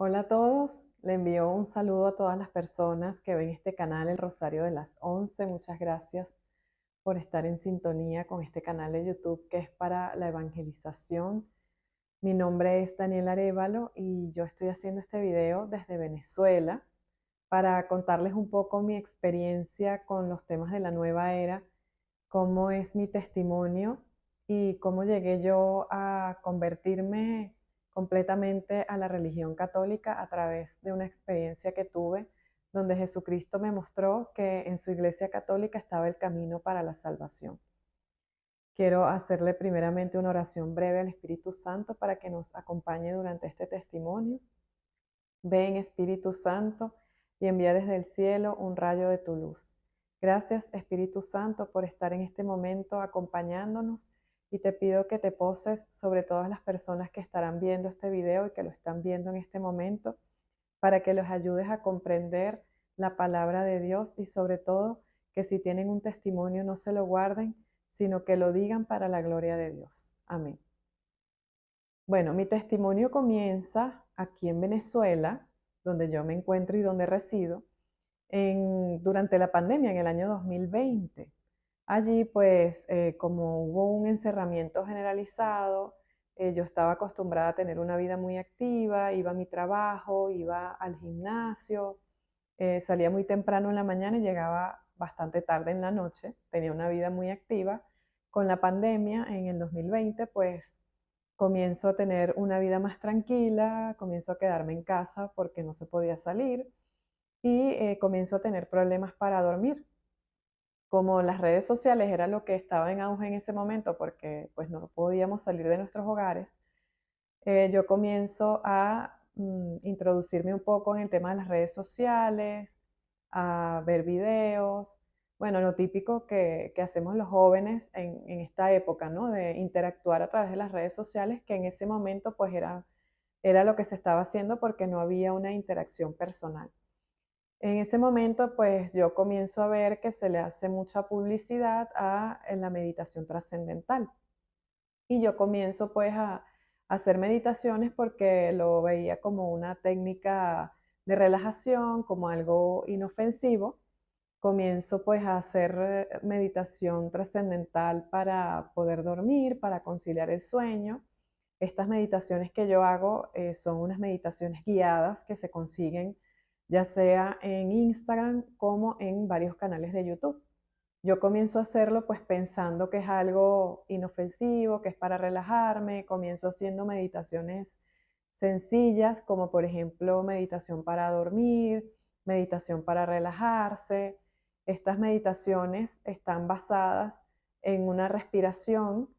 Hola a todos, le envío un saludo a todas las personas que ven este canal, El Rosario de las 11. Muchas gracias por estar en sintonía con este canal de YouTube que es para la evangelización. Mi nombre es Daniela Arévalo y yo estoy haciendo este video desde Venezuela para contarles un poco mi experiencia con los temas de la nueva era, cómo es mi testimonio y cómo llegué yo a convertirme completamente a la religión católica a través de una experiencia que tuve donde Jesucristo me mostró que en su iglesia católica estaba el camino para la salvación. Quiero hacerle primeramente una oración breve al Espíritu Santo para que nos acompañe durante este testimonio. Ven, Espíritu Santo, y envía desde el cielo un rayo de tu luz. Gracias, Espíritu Santo, por estar en este momento acompañándonos y te pido que te poses sobre todas las personas que estarán viendo este video y que lo están viendo en este momento, para que los ayudes a comprender la palabra de Dios y sobre todo que si tienen un testimonio no se lo guarden, sino que lo digan para la gloria de Dios. Amén. Bueno, mi testimonio comienza aquí en Venezuela, donde yo me encuentro y donde resido, durante la pandemia en el año 2020. Allí, pues, como hubo un encerramiento generalizado, yo estaba acostumbrada a tener una vida muy activa, iba a mi trabajo, iba al gimnasio, salía muy temprano en la mañana y llegaba bastante tarde en la noche, tenía una vida muy activa. Con la pandemia en el 2020, pues comienzo a tener una vida más tranquila, comienzo a quedarme en casa porque no se podía salir y comienzo a tener problemas para dormir. Como las redes sociales era lo que estaba en auge en ese momento porque pues no podíamos salir de nuestros hogares, yo comienzo a introducirme un poco en el tema de las redes sociales, a ver videos, bueno, lo típico que hacemos los jóvenes en esta época, ¿no? De interactuar a través de las redes sociales, que en ese momento pues era lo que se estaba haciendo porque no había una interacción personal. En ese momento, pues yo comienzo a ver que se le hace mucha publicidad en la meditación trascendental. Y yo comienzo pues a hacer meditaciones porque lo veía como una técnica de relajación, como algo inofensivo. Comienzo pues a hacer meditación trascendental para poder dormir, para conciliar el sueño. Estas meditaciones que yo hago son unas meditaciones guiadas que se consiguen ya sea en Instagram como en varios canales de YouTube. Yo comienzo a hacerlo pues pensando que es algo inofensivo, que es para relajarme, comienzo haciendo meditaciones sencillas como por ejemplo meditación para dormir, meditación para relajarse. Estas meditaciones están basadas en una respiración.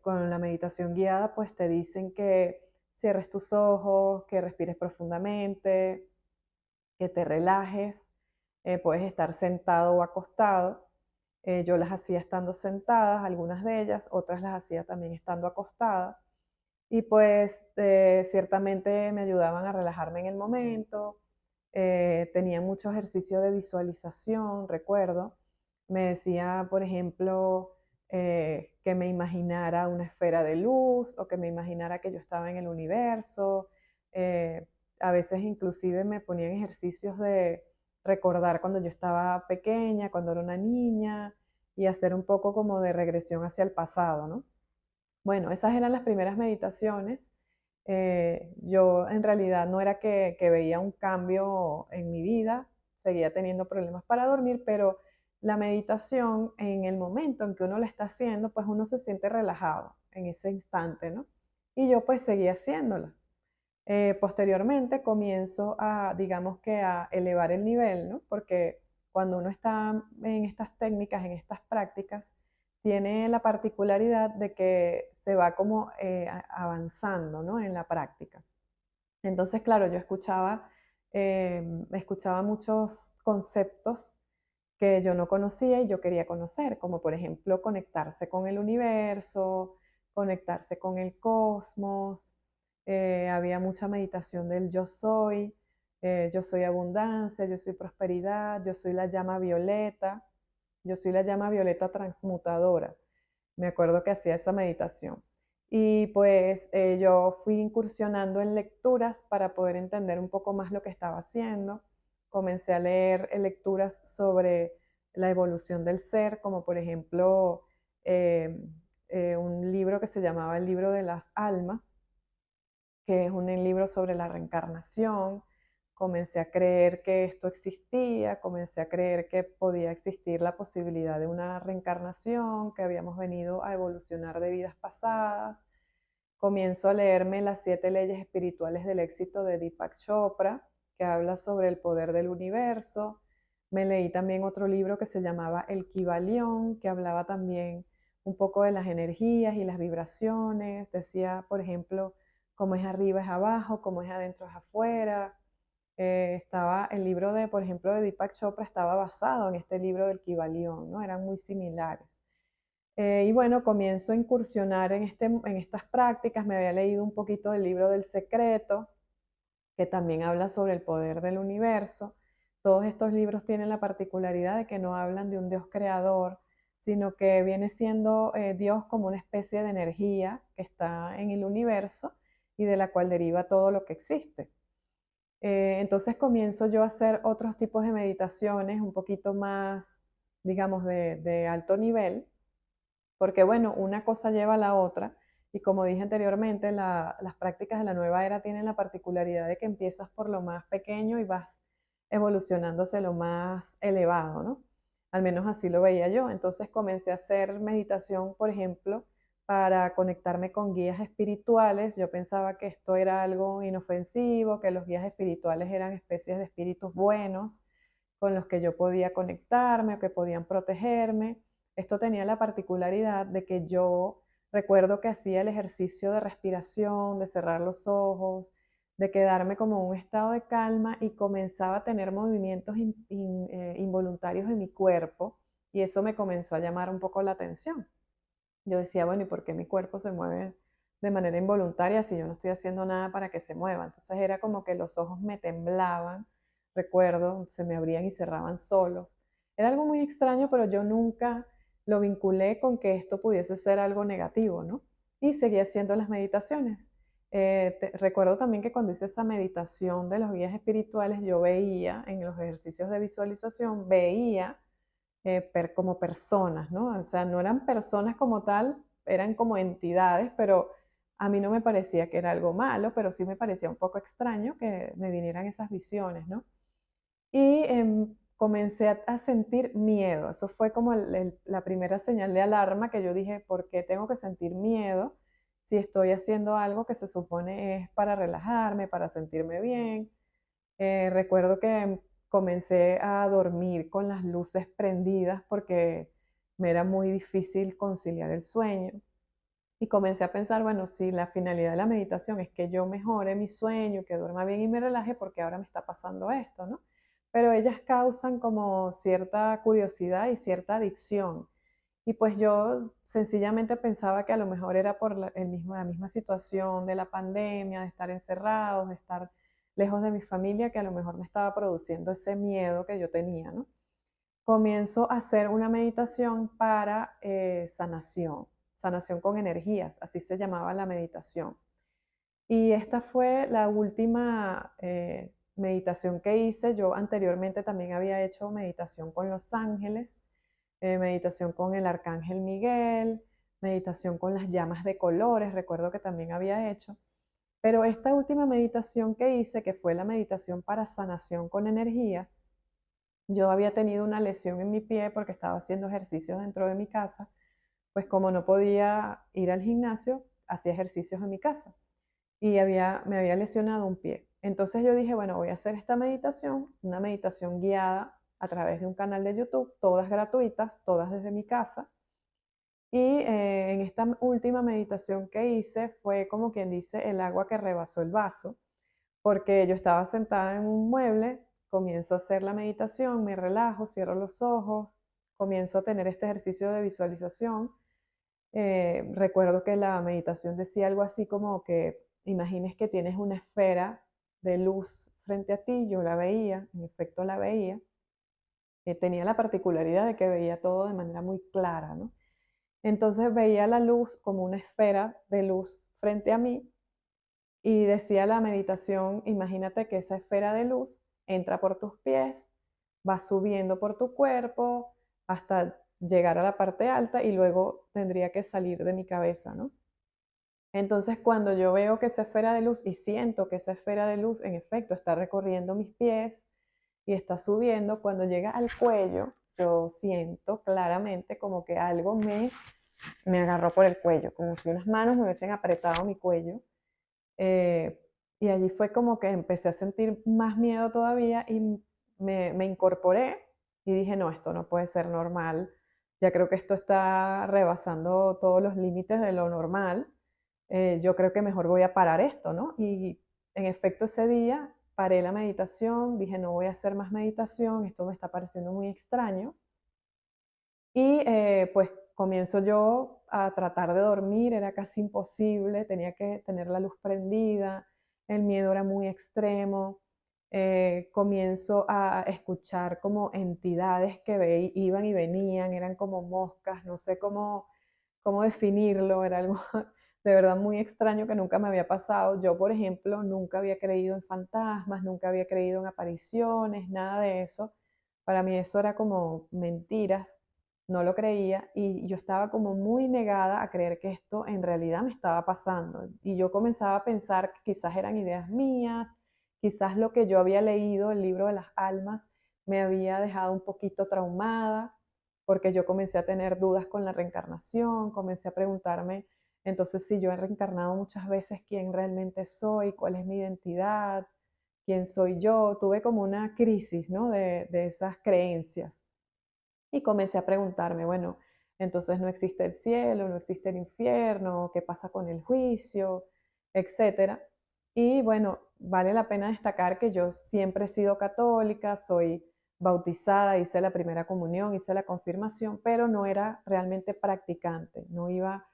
Con la meditación guiada pues te dicen que cierres tus ojos, que respires profundamente, que te relajes. Puedes estar sentado o acostado. Yo las hacía estando sentadas, algunas de ellas, otras las hacía también estando acostada. Y pues ciertamente me ayudaban a relajarme en el momento. Tenía mucho ejercicio de visualización, recuerdo. Me decía, por ejemplo, que me imaginara una esfera de luz o que me imaginara que yo estaba en el universo. Eh, a veces inclusive me ponían ejercicios de recordar cuando yo estaba pequeña, cuando era una niña, y hacer un poco como de regresión hacia el pasado, ¿no? Bueno, esas eran las primeras meditaciones. Yo en realidad no era que veía un cambio en mi vida, seguía teniendo problemas para dormir, pero la meditación en el momento en que uno la está haciendo, pues uno se siente relajado en ese instante, ¿no? Y yo pues seguía haciéndolas. Posteriormente comienzo a, digamos que a elevar el nivel, ¿no? Porque cuando uno está en estas técnicas, en estas prácticas, tiene la particularidad de que se va como avanzando, ¿no? En la práctica. Entonces, claro, yo escuchaba muchos conceptos que yo no conocía y yo quería conocer, como por ejemplo conectarse con el universo, conectarse con el cosmos. Había mucha meditación del yo soy abundancia, yo soy prosperidad, yo soy la llama violeta, yo soy la llama violeta transmutadora. Me acuerdo que hacía esa meditación. Y pues yo fui incursionando en lecturas para poder entender un poco más lo que estaba haciendo. Comencé a leer lecturas sobre la evolución del ser, como por ejemplo eh, un libro que se llamaba El libro de las almas, que es un libro sobre la reencarnación. Comencé a creer que esto existía, comencé a creer que podía existir la posibilidad de una reencarnación, que habíamos venido a evolucionar de vidas pasadas. Comienzo a leerme Las 7 leyes espirituales del éxito de Deepak Chopra, que habla sobre el poder del universo. Me leí también otro libro que se llamaba El Kybalión, que hablaba también un poco de las energías y las vibraciones. Decía, por ejemplo, cómo es arriba es abajo, cómo es adentro es afuera. Estaba el libro de, por ejemplo, de Deepak Chopra estaba basado en este libro del Kybalión, ¿no? Eran muy similares. Y bueno, comienzo a incursionar en estas prácticas. Me había leído un poquito del libro del secreto, que también habla sobre el poder del universo. Todos estos libros tienen la particularidad de que no hablan de un Dios creador, sino que viene siendo Dios como una especie de energía que está en el universo y de la cual deriva todo lo que existe. Entonces comienzo yo a hacer otros tipos de meditaciones un poquito más, digamos, de alto nivel, porque bueno, una cosa lleva a la otra y como dije anteriormente, las prácticas de la nueva era tienen la particularidad de que empiezas por lo más pequeño y vas evolucionándose lo más elevado, ¿no? Al menos así lo veía yo. Entonces comencé a hacer meditación, por ejemplo, para conectarme con guías espirituales. Yo pensaba que esto era algo inofensivo, que los guías espirituales eran especies de espíritus buenos con los que yo podía conectarme o que podían protegerme. Esto tenía la particularidad de que yo recuerdo que hacía el ejercicio de respiración, de cerrar los ojos, de quedarme como en un estado de calma y comenzaba a tener movimientos involuntarios en mi cuerpo y eso me comenzó a llamar un poco la atención. Yo decía, bueno, ¿y por qué mi cuerpo se mueve de manera involuntaria si yo no estoy haciendo nada para que se mueva? Entonces era como que los ojos me temblaban, recuerdo, se me abrían y cerraban solos. Era algo muy extraño, pero yo nunca lo vinculé con que esto pudiese ser algo negativo, ¿no? Y seguí haciendo las meditaciones. Recuerdo también que cuando hice esa meditación de los guías espirituales, yo veía en los ejercicios de visualización, veía como personas, ¿no? O sea, no eran personas como tal, eran como entidades, pero a mí no me parecía que era algo malo, pero sí me parecía un poco extraño que me vinieran esas visiones, ¿no? Y comencé a sentir miedo. Eso fue como la primera señal de alarma que yo dije, ¿por qué tengo que sentir miedo si estoy haciendo algo que se supone es para relajarme, para sentirme bien? Recuerdo que comencé a dormir con las luces prendidas porque me era muy difícil conciliar el sueño. Y comencé a pensar, bueno, si la finalidad de la meditación es que yo mejore mi sueño, que duerma bien y me relaje, porque ahora me está pasando esto, ¿no? Pero ellas causan como cierta curiosidad y cierta adicción. Y pues yo sencillamente pensaba que a lo mejor era por la misma situación de la pandemia, de estar encerrados, de estar lejos de mi familia, que a lo mejor me estaba produciendo ese miedo que yo tenía, ¿no? Comienzo a hacer una meditación para sanación, sanación con energías, así se llamaba la meditación. Y esta fue la última meditación que hice. Yo anteriormente también había hecho meditación con los ángeles, meditación con el arcángel Miguel, meditación con las llamas de colores, recuerdo que también había hecho. Pero esta última meditación que hice, que fue la meditación para sanación con energías, yo había tenido una lesión en mi pie porque estaba haciendo ejercicios dentro de mi casa, pues como no podía ir al gimnasio, hacía ejercicios en mi casa y me había lesionado un pie. Entonces yo dije, bueno, voy a hacer esta meditación, una meditación guiada a través de un canal de YouTube, todas gratuitas, todas desde mi casa. Y en esta última meditación que hice fue como quien dice el agua que rebasó el vaso, porque yo estaba sentada en un mueble, comienzo a hacer la meditación, me relajo, cierro los ojos, comienzo a tener este ejercicio de visualización. Recuerdo que la meditación decía algo así como que imagines que tienes una esfera de luz frente a ti, yo la veía, en efecto la veía, tenía la particularidad de que veía todo de manera muy clara, ¿no? Entonces veía la luz como una esfera de luz frente a mí y decía la meditación, imagínate que esa esfera de luz entra por tus pies, va subiendo por tu cuerpo hasta llegar a la parte alta y luego tendría que salir de mi cabeza, ¿no? Entonces, cuando yo veo que esa esfera de luz y siento que esa esfera de luz en efecto está recorriendo mis pies y está subiendo, cuando llega al cuello, yo siento claramente como que algo me agarró por el cuello, como si unas manos me hubiesen apretado mi cuello. Eh, y allí fue como que empecé a sentir más miedo todavía y me incorporé y dije, no, esto no puede ser normal. Ya creo que esto está rebasando todos los límites de lo normal. Yo creo que mejor voy a parar esto, ¿no? Y en efecto ese día paré la meditación, dije, no voy a hacer más meditación, esto me está pareciendo muy extraño. Y pues comienzo yo a tratar de dormir, era casi imposible, tenía que tener la luz prendida, el miedo era muy extremo. Comienzo a escuchar como entidades que iban y venían, eran como moscas, no sé cómo definirlo, era algo de verdad muy extraño que nunca me había pasado. Yo, por ejemplo, nunca había creído en fantasmas, nunca había creído en apariciones, nada de eso. Para mí eso era como mentiras, no lo creía y yo estaba como muy negada a creer que esto en realidad me estaba pasando. Y yo comenzaba a pensar que quizás eran ideas mías, quizás lo que yo había leído, el libro de las almas, me había dejado un poquito traumada, porque yo comencé a tener dudas con la reencarnación, comencé a preguntarme, entonces si yo he reencarnado muchas veces, ¿quién realmente soy? ¿Cuál es mi identidad? ¿Quién soy yo? Tuve como una crisis, ¿no? de esas creencias. Y comencé a preguntarme, bueno, entonces no existe el cielo, no existe el infierno, ¿qué pasa con el juicio? Etcétera. Y bueno, vale la pena destacar que yo siempre he sido católica, soy bautizada, hice la primera comunión, hice la confirmación, pero no era realmente practicante, no iba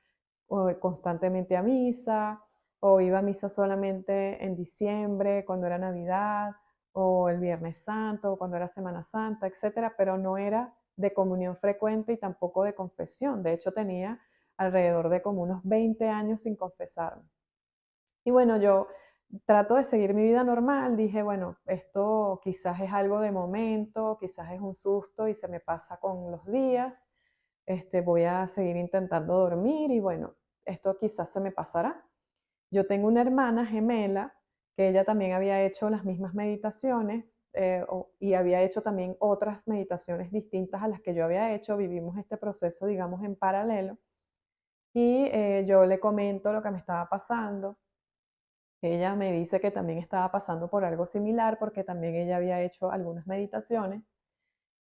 constantemente a misa o iba a misa solamente en diciembre, cuando era Navidad, o el Viernes Santo, o cuando era Semana Santa, etcétera, pero no era de comunión frecuente y tampoco de confesión. De hecho, tenía alrededor de como unos 20 años sin confesarme. Y bueno, yo trato de seguir mi vida normal. Dije, bueno, esto quizás es algo de momento, quizás es un susto y se me pasa con los días. Voy a seguir intentando dormir y bueno, esto quizás se me pasará. Yo tengo una hermana gemela que ella también había hecho las mismas meditaciones y había hecho también otras meditaciones distintas a las que yo había hecho. Vivimos este proceso, digamos, en paralelo. Y yo le comento lo que me estaba pasando. Ella me dice que también estaba pasando por algo similar porque también ella había hecho algunas meditaciones.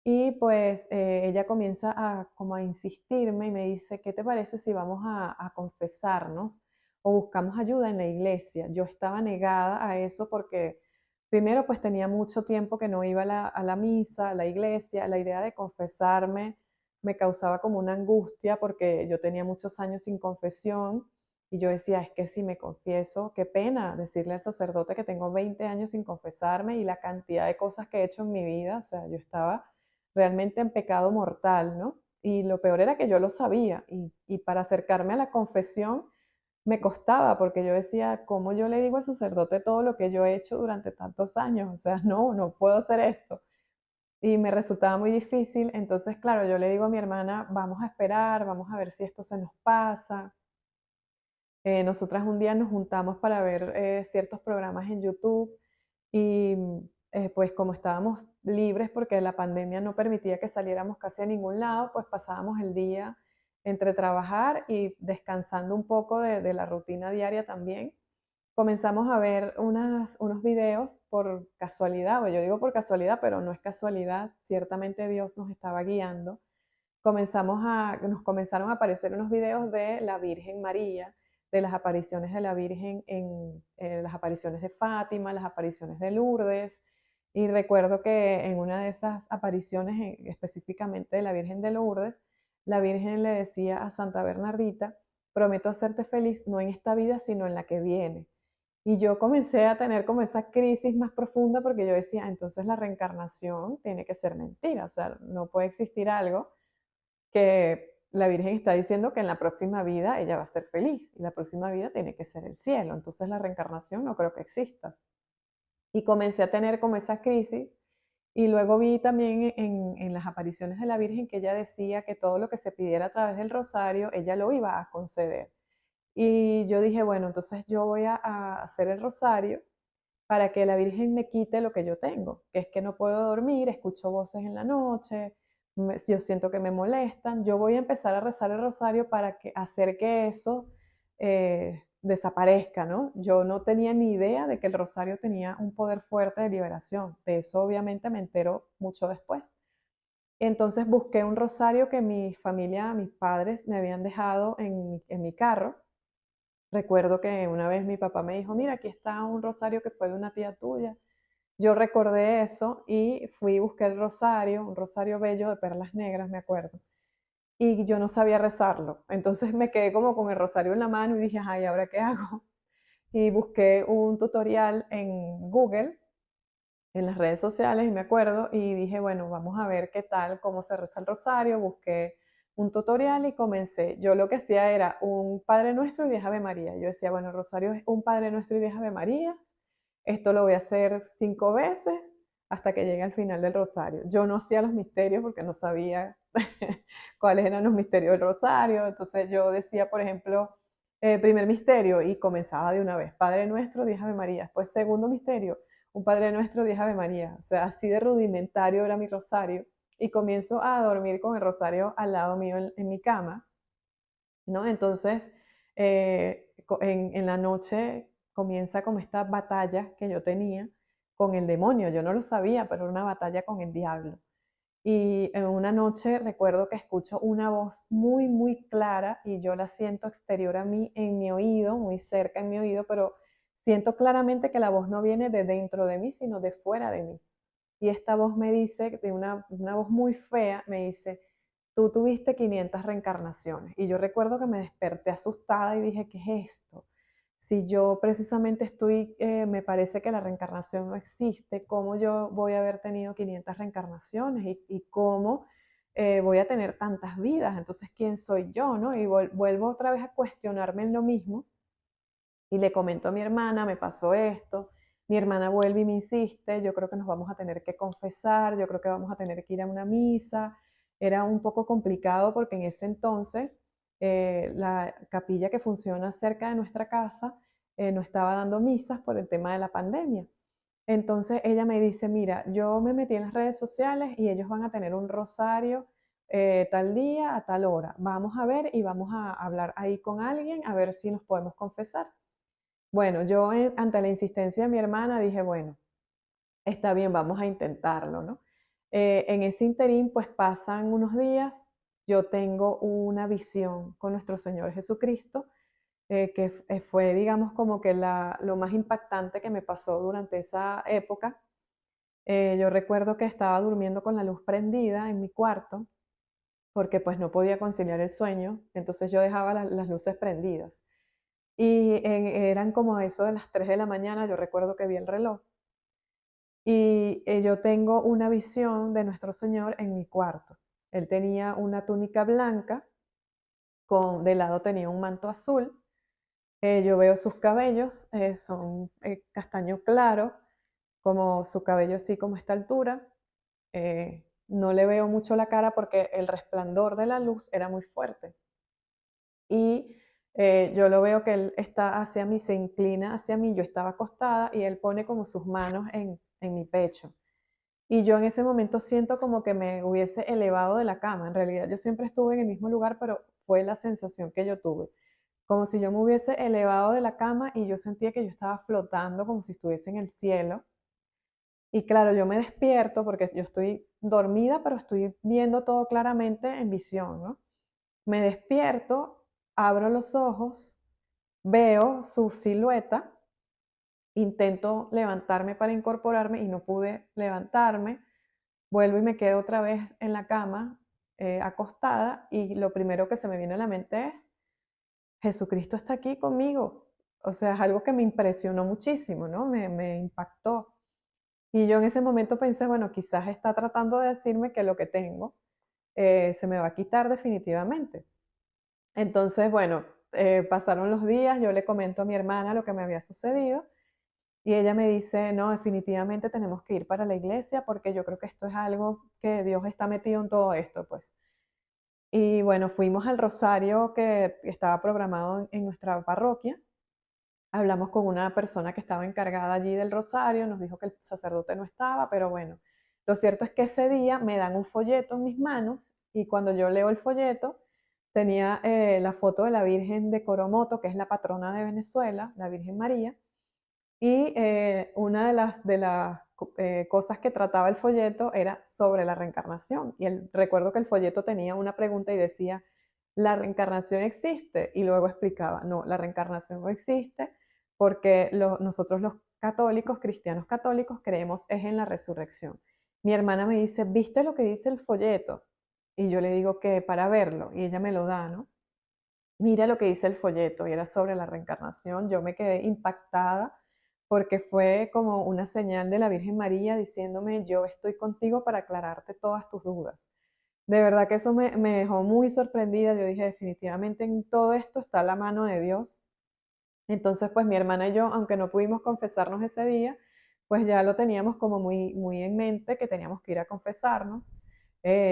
Y pues ella comienza a como a insistirme y me dice, ¿qué te parece si vamos a confesarnos o buscamos ayuda en la iglesia? Yo estaba negada a eso porque primero pues tenía mucho tiempo que no iba a la misa, a la iglesia, la idea de confesarme me causaba como una angustia porque yo tenía muchos años sin confesión y yo decía, es que si me confieso, qué pena decirle al sacerdote que tengo 20 años sin confesarme y la cantidad de cosas que he hecho en mi vida, o sea, yo estaba realmente en pecado mortal, ¿no? Y lo peor era que yo lo sabía y para acercarme a la confesión me costaba porque yo decía, ¿cómo yo le digo al sacerdote todo lo que yo he hecho durante tantos años? O sea, no, no puedo hacer esto. Y me resultaba muy difícil, entonces, claro, yo le digo a mi hermana, vamos a esperar, vamos a ver si esto se nos pasa. Nosotras un día nos juntamos para ver ciertos programas en YouTube y pues como estábamos libres porque la pandemia no permitía que saliéramos casi a ningún lado, pues pasábamos el día entre trabajar y descansando un poco de la rutina diaria también. Comenzamos a ver unos videos por casualidad, o yo digo por casualidad, pero no es casualidad, ciertamente Dios nos estaba guiando. Nos comenzaron a aparecer unos videos de la Virgen María, de las apariciones de la Virgen en las apariciones de Fátima, las apariciones de Lourdes. Y recuerdo que en una de esas apariciones, específicamente de la Virgen de Lourdes, la Virgen le decía a Santa Bernardita, prometo hacerte feliz no en esta vida, sino en la que viene. Y yo comencé a tener como esa crisis más profunda porque yo decía, entonces la reencarnación tiene que ser mentira, o sea, no puede existir algo que la Virgen está diciendo que en la próxima vida ella va a ser feliz y la próxima vida tiene que ser el cielo, entonces la reencarnación no creo que exista. Y comencé a tener como esa crisis y luego vi también en las apariciones de la Virgen que ella decía que todo lo que se pidiera a través del rosario, ella lo iba a conceder. Y yo dije, bueno, entonces yo voy a hacer el rosario para que la Virgen me quite lo que yo tengo, que es que no puedo dormir, escucho voces en la noche, yo siento que me molestan. Yo voy a empezar a rezar el rosario para hacer que eso desaparezca, ¿no? Yo no tenía ni idea de que el rosario tenía un poder fuerte de liberación. De eso obviamente me entero mucho después. Entonces busqué un rosario que mi familia, mis padres me habían dejado en mi carro. Recuerdo que una vez mi papá me dijo, mira, aquí está un rosario que fue de una tía tuya. Yo recordé eso y fui y busqué el rosario, un rosario bello de perlas negras, me acuerdo. Y yo no sabía rezarlo. Entonces me quedé como con el rosario en la mano y dije, ay, ¿ahora qué hago? Y busqué un tutorial en Google, en las redes sociales, y me acuerdo, y dije, bueno, vamos a ver qué tal, cómo se reza el rosario. Busqué un tutorial y comencé. Yo lo que hacía era un Padre Nuestro y 10 Ave María. Yo decía, bueno, el rosario es un Padre Nuestro y 10 Ave Marías. Esto lo voy a hacer 5 veces hasta que llegue al final del rosario. Yo no hacía los misterios porque no sabía cuáles eran los misterios del rosario. Entonces yo decía, por ejemplo, primer misterio y comenzaba de una vez. Padre Nuestro, 10 Ave Marías. Pues segundo misterio, un Padre Nuestro, 10 Ave María. O sea, así de rudimentario era mi rosario. Y comienzo a dormir con el rosario al lado mío en mi cama, ¿no? Entonces, en la noche comienza como esta batalla que yo tenía con el demonio. Yo no lo sabía, pero era una batalla con el diablo. Y en una noche recuerdo que escucho una voz muy, muy clara y yo la siento exterior a mí, en mi oído, muy cerca en mi oído, pero siento claramente que la voz no viene de dentro de mí, sino de fuera de mí. Y esta voz me dice, de una voz muy fea, me dice, tú tuviste 500 reencarnaciones. Y yo recuerdo que me desperté asustada y dije, ¿qué es esto? Si yo precisamente me parece que la reencarnación no existe, ¿cómo yo voy a haber tenido 500 reencarnaciones? ¿Y cómo voy a tener tantas vidas? Entonces, ¿quién soy yo? ¿No? Y vuelvo otra vez a cuestionarme en lo mismo y le comento a mi hermana, me pasó esto. Mi hermana vuelve y me insiste, yo creo que nos vamos a tener que confesar, yo creo que vamos a tener que ir a una misa. Era un poco complicado porque en ese entonces la capilla que funciona cerca de nuestra casa no estaba dando misas por el tema de la pandemia. Entonces ella me dice, mira, yo me metí en las redes sociales y ellos van a tener un rosario tal día a tal hora. Vamos a ver y vamos a hablar ahí con alguien a ver si nos podemos confesar. Bueno, yo ante la insistencia de mi hermana dije, bueno, está bien, vamos a intentarlo, ¿no? En ese interín, pues pasan unos días, yo tengo una visión con nuestro Señor Jesucristo, fue, digamos, como que lo más impactante que me pasó durante esa época. Yo recuerdo que estaba durmiendo con la luz prendida en mi cuarto, porque pues no podía conciliar el sueño, entonces yo dejaba las luces prendidas. Y eran como eso de las 3 de la mañana, yo recuerdo que vi el reloj. Y yo tengo una visión de nuestro Señor en mi cuarto. Él tenía una túnica blanca, de lado tenía un manto azul. Yo veo sus cabellos, son castaño claro, como su cabello así como a esta altura. No le veo mucho la cara porque el resplandor de la luz era muy fuerte. Y yo lo veo que él está hacia mí, se inclina hacia mí, yo estaba acostada y él pone como sus manos en mi pecho. Y yo en ese momento siento como que me hubiese elevado de la cama. En realidad yo siempre estuve en el mismo lugar, pero fue la sensación que yo tuve. Como si yo me hubiese elevado de la cama y yo sentía que yo estaba flotando como si estuviese en el cielo. Y claro, yo me despierto porque yo estoy dormida, pero estoy viendo todo claramente en visión, ¿no? Me despierto, abro los ojos, veo su silueta, intento levantarme para incorporarme y no pude levantarme. Vuelvo y me quedo otra vez en la cama, acostada, y lo primero que se me viene a la mente es, Jesucristo está aquí conmigo. O sea, es algo que me impresionó muchísimo, ¿no? Me impactó. Y yo en ese momento pensé, bueno, quizás está tratando de decirme que lo que tengo se me va a quitar definitivamente. Entonces, bueno, pasaron los días, yo le comento a mi hermana lo que me había sucedido y ella me dice, no, definitivamente tenemos que ir para la iglesia porque yo creo que esto es algo que Dios está metido en todo esto, pues. Y bueno, fuimos al rosario que estaba programado en nuestra parroquia. Hablamos con una persona que estaba encargada allí del rosario, nos dijo que el sacerdote no estaba, pero bueno, lo cierto es que ese día me dan un folleto en mis manos y cuando yo leo el folleto tenía la foto de la Virgen de Coromoto, que es la patrona de Venezuela, la Virgen María, y una de las cosas que trataba el folleto era sobre la reencarnación. Y recuerdo que el folleto tenía una pregunta y decía, ¿la reencarnación existe? Y luego explicaba, no, la reencarnación no existe porque nosotros los católicos, cristianos católicos, creemos es en la resurrección. Mi hermana me dice, ¿viste lo que dice el folleto? Y yo le digo que para verlo, y ella me lo da, ¿no? Mira lo que dice el folleto, y era sobre la reencarnación. Yo me quedé impactada porque fue como una señal de la Virgen María diciéndome, yo estoy contigo para aclararte todas tus dudas. De verdad que eso me dejó muy sorprendida. Yo dije, definitivamente en todo esto está la mano de Dios. Entonces, pues mi hermana y yo, aunque no pudimos confesarnos ese día, pues ya lo teníamos como muy, muy en mente que teníamos que ir a confesarnos.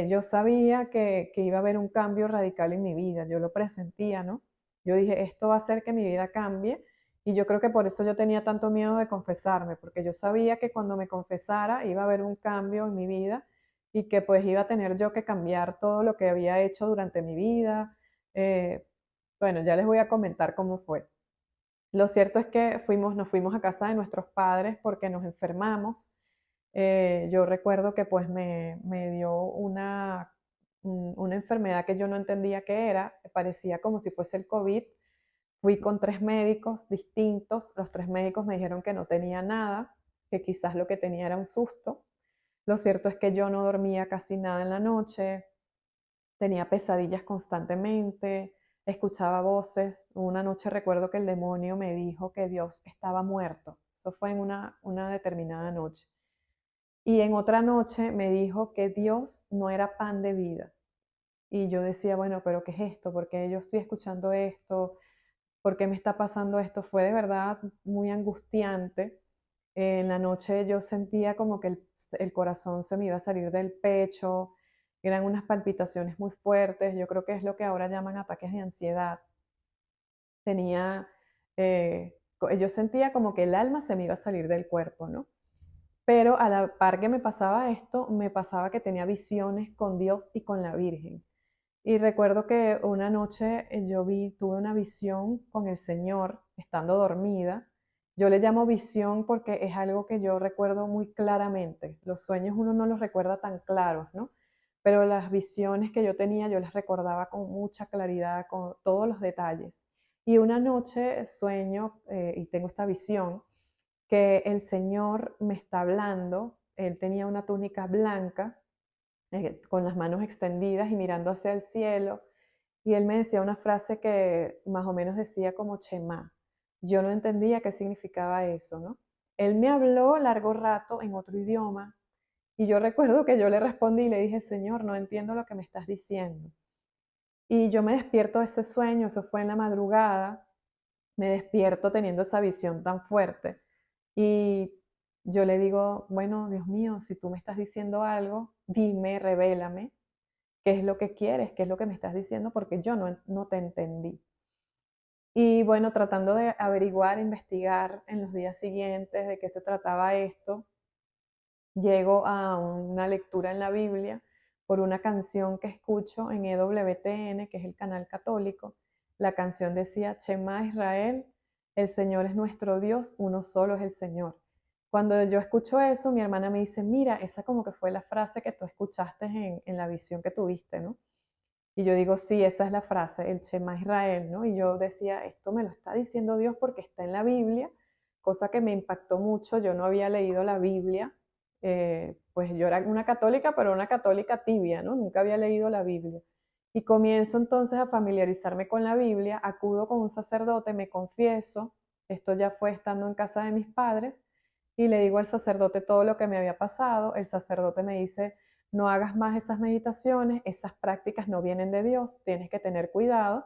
Yo sabía que iba a haber un cambio radical en mi vida, yo lo presentía, ¿no? Yo dije, esto va a hacer que mi vida cambie y yo creo que por eso yo tenía tanto miedo de confesarme, porque yo sabía que cuando me confesara iba a haber un cambio en mi vida y que pues iba a tener yo que cambiar todo lo que había hecho durante mi vida. Eh, bueno, ya les voy a comentar cómo fue. Lo cierto es que nos fuimos a casa de nuestros padres porque nos enfermamos. Yo recuerdo que pues me dio una enfermedad que yo no entendía qué era, parecía como si fuese el COVID. Fui con 3 médicos distintos, los 3 médicos me dijeron que no tenía nada, que quizás lo que tenía era un susto. Lo cierto es que yo no dormía casi nada en la noche, tenía pesadillas constantemente, escuchaba voces. Una noche recuerdo que el demonio me dijo que Dios estaba muerto. Eso fue en una determinada noche. Y en otra noche me dijo que Dios no era pan de vida. Y yo decía, bueno, pero ¿qué es esto? ¿Por qué yo estoy escuchando esto? ¿Por qué me está pasando esto? Fue de verdad muy angustiante. En la noche yo sentía como que el corazón se me iba a salir del pecho, eran unas palpitaciones muy fuertes, yo creo que es lo que ahora llaman ataques de ansiedad. Tenía, yo sentía como que el alma se me iba a salir del cuerpo, ¿no? Pero a la par que me pasaba esto, me pasaba que tenía visiones con Dios y con la Virgen. Y recuerdo que una noche tuve una visión con el Señor estando dormida. Yo le llamo visión porque es algo que yo recuerdo muy claramente. Los sueños uno no los recuerda tan claros, ¿no? Pero las visiones que yo tenía, yo las recordaba con mucha claridad, con todos los detalles. Y una noche sueño y tengo esta visión que el Señor me está hablando. Él tenía una túnica blanca con las manos extendidas y mirando hacia el cielo. Y él me decía una frase que más o menos decía como Shema. Yo no entendía qué significaba eso, ¿no? Él me habló largo rato en otro idioma y yo recuerdo que yo le respondí y le dije, Señor, no entiendo lo que me estás diciendo. Y yo me despierto de ese sueño, eso fue en la madrugada, me despierto teniendo esa visión tan fuerte. Y yo le digo, bueno, Dios mío, si tú me estás diciendo algo, dime, revélame, qué es lo que quieres, qué es lo que me estás diciendo, porque yo no te entendí. Y bueno, tratando de averiguar, investigar en los días siguientes de qué se trataba esto, llego a una lectura en la Biblia por una canción que escucho en EWTN, que es el canal católico. La canción decía, Shema Israel, el Señor es nuestro Dios, uno solo es el Señor. Cuando yo escucho eso, mi hermana me dice, mira, esa como que fue la frase que tú escuchaste en la visión que tuviste, ¿no? Y yo digo, sí, esa es la frase, el Shema Israel, ¿no? Y yo decía, esto me lo está diciendo Dios porque está en la Biblia, cosa que me impactó mucho. Yo no había leído la Biblia, pues yo era una católica, pero una católica tibia, ¿no? Nunca había leído la Biblia. Y comienzo entonces a familiarizarme con la Biblia, acudo con un sacerdote, me confieso, esto ya fue estando en casa de mis padres, y le digo al sacerdote todo lo que me había pasado. El sacerdote me dice, no hagas más esas meditaciones, esas prácticas no vienen de Dios, tienes que tener cuidado,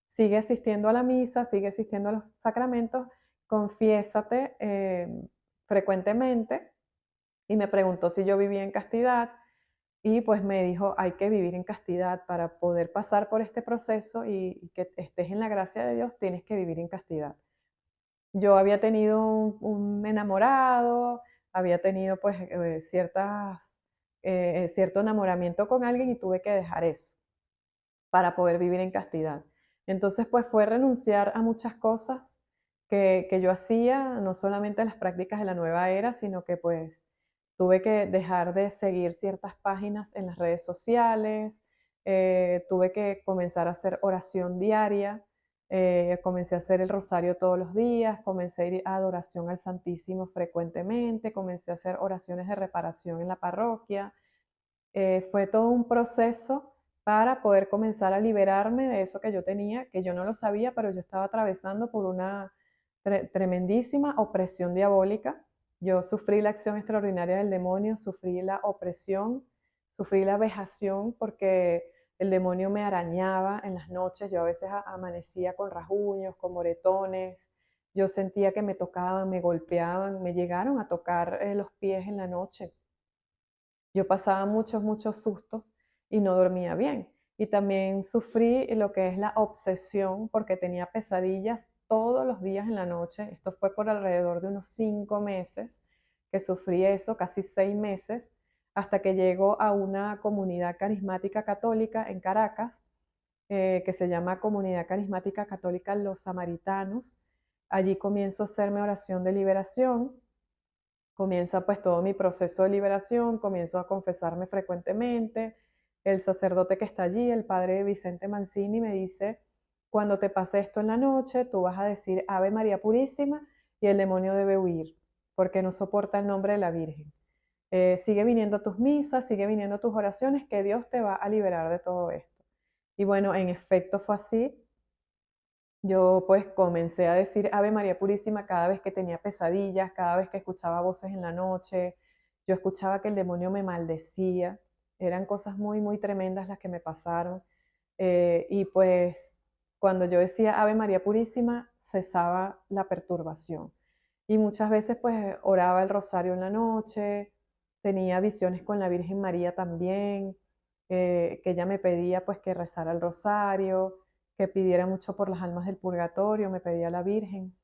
sigue asistiendo a la misa, sigue asistiendo a los sacramentos, confiésate frecuentemente, y me preguntó si yo vivía en castidad y pues me dijo, hay que vivir en castidad para poder pasar por este proceso y que estés en la gracia de Dios, tienes que vivir en castidad. Yo había tenido un enamorado, había tenido pues cierto enamoramiento con alguien y tuve que dejar eso para poder vivir en castidad. Entonces pues fue renunciar a muchas cosas que yo hacía, no solamente a las prácticas de la nueva era, sino que pues tuve que dejar de seguir ciertas páginas en las redes sociales, tuve que comenzar a hacer oración diaria, comencé a hacer el rosario todos los días, comencé a ir a adoración al Santísimo frecuentemente, comencé a hacer oraciones de reparación en la parroquia. Fue todo un proceso para poder comenzar a liberarme de eso que yo tenía, que yo no lo sabía, pero yo estaba atravesando por una tremendísima opresión diabólica. Yo sufrí la acción extraordinaria del demonio, sufrí la opresión, sufrí la vejación porque el demonio me arañaba en las noches. Yo a veces amanecía con rasguños, con moretones. Yo sentía que me tocaban, me golpeaban, me llegaron a tocar los pies en la noche. Yo pasaba muchos, muchos sustos y no dormía bien. Y también sufrí lo que es la obsesión porque tenía pesadillas todos los días en la noche. Esto fue por alrededor de unos 5 meses que sufrí eso, casi 6 meses, hasta que llego a una comunidad carismática católica en Caracas, que se llama Comunidad Carismática Católica Los Samaritanos. Allí comienzo a hacerme oración de liberación. Comienza pues todo mi proceso de liberación, comienzo a confesarme frecuentemente. El sacerdote que está allí, el padre Vicente Mancini, me dice, cuando te pase esto en la noche, tú vas a decir Ave María Purísima y el demonio debe huir, porque no soporta el nombre de la Virgen. Sigue viniendo a tus misas, sigue viniendo a tus oraciones, que Dios te va a liberar de todo esto. Y bueno, en efecto fue así. Yo pues comencé a decir Ave María Purísima cada vez que tenía pesadillas, cada vez que escuchaba voces en la noche. Yo escuchaba que el demonio me maldecía. Eran cosas muy, muy tremendas las que me pasaron. Y pues cuando yo decía Ave María Purísima, cesaba la perturbación. Y muchas veces pues oraba el rosario en la noche, tenía visiones con la Virgen María también, que ella me pedía pues que rezara el rosario, que pidiera mucho por las almas del purgatorio, me pedía la Virgen.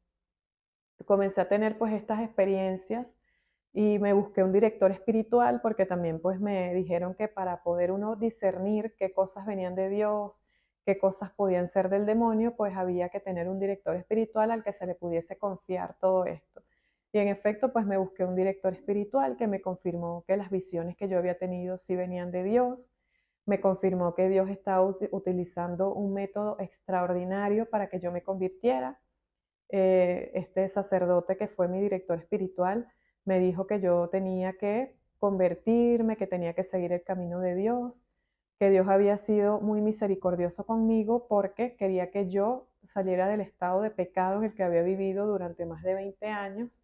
Comencé a tener pues estas experiencias y me busqué un director espiritual porque también pues me dijeron que para poder uno discernir qué cosas venían de Dios, qué cosas podían ser del demonio, pues había que tener un director espiritual al que se le pudiese confiar todo esto. Y en efecto, pues me busqué un director espiritual que me confirmó que las visiones que yo había tenido sí venían de Dios, me confirmó que Dios estaba utilizando un método extraordinario para que yo me convirtiera. Este sacerdote que fue mi director espiritual me dijo que yo tenía que convertirme, que tenía que seguir el camino de Dios, que Dios había sido muy misericordioso conmigo porque quería que yo saliera del estado de pecado en el que había vivido durante más de 20 años